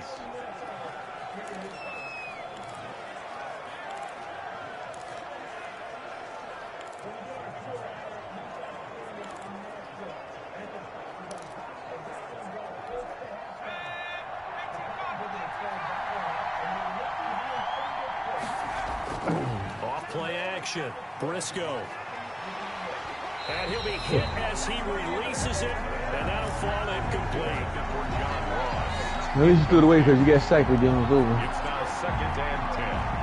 Off-play action. Briscoe. And he'll be hit as he releases it, and that'll fall incomplete. At least you threw it away because you got sacked when the game was over. It's now 2nd and 10.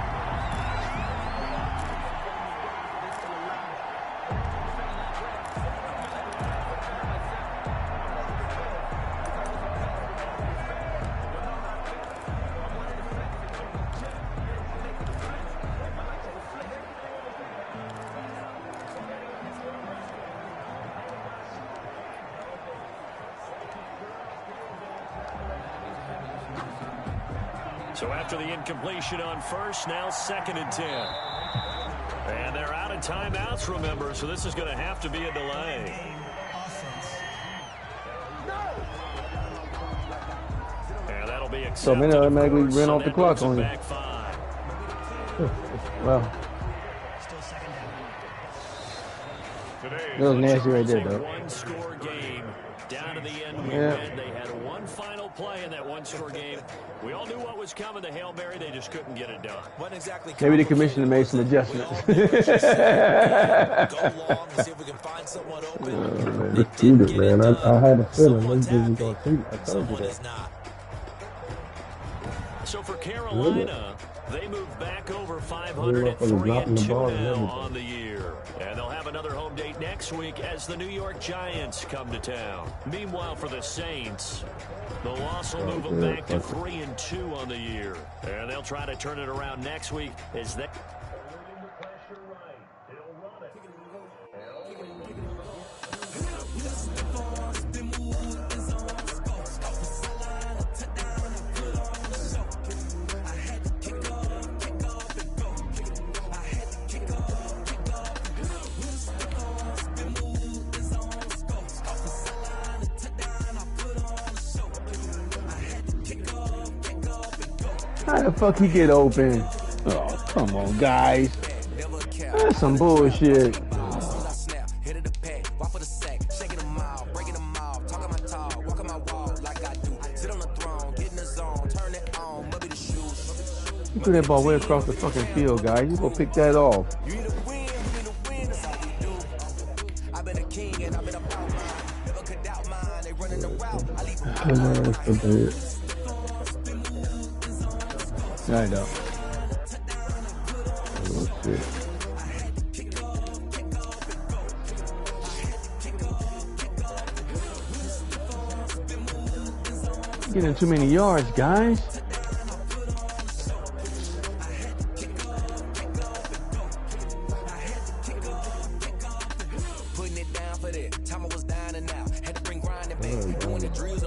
So after the incompletion on first, now 2nd and 10. And they're out of timeouts, remember, so this is going to have to be a delay. And that'll be accepted. So then automatically ran off the clock on you. Well, that was nasty right there, though. One-score game. Down to the end we Yeah. went. They had one final play in that one-score game. We all knew what was coming. The Hail Mary, they just couldn't get it done. Wasn't exactly Maybe the commissioner made some adjustments. go long and see if we can find someone open. They cheated, man. I had a feeling they didn't go cheat. I told you Someone that. is not. So for Carolina, they move back over dropping 503-2 the ball and now everything. on the year. And they'll have another home date next week as the New York Giants come to town. Meanwhile, for the Saints, the loss will move them back to 3-2 on the year. And they'll try to turn it around next week as they... How the fuck he get open? Oh, come on, guys. That's some bullshit. You threw that ball way across the fucking field, guys. You go pick that off. I know. Oh, shit. Getting too many yards, guys. Putting it down for that. Time I was down and out. Had to bring grinding back. Doing the drills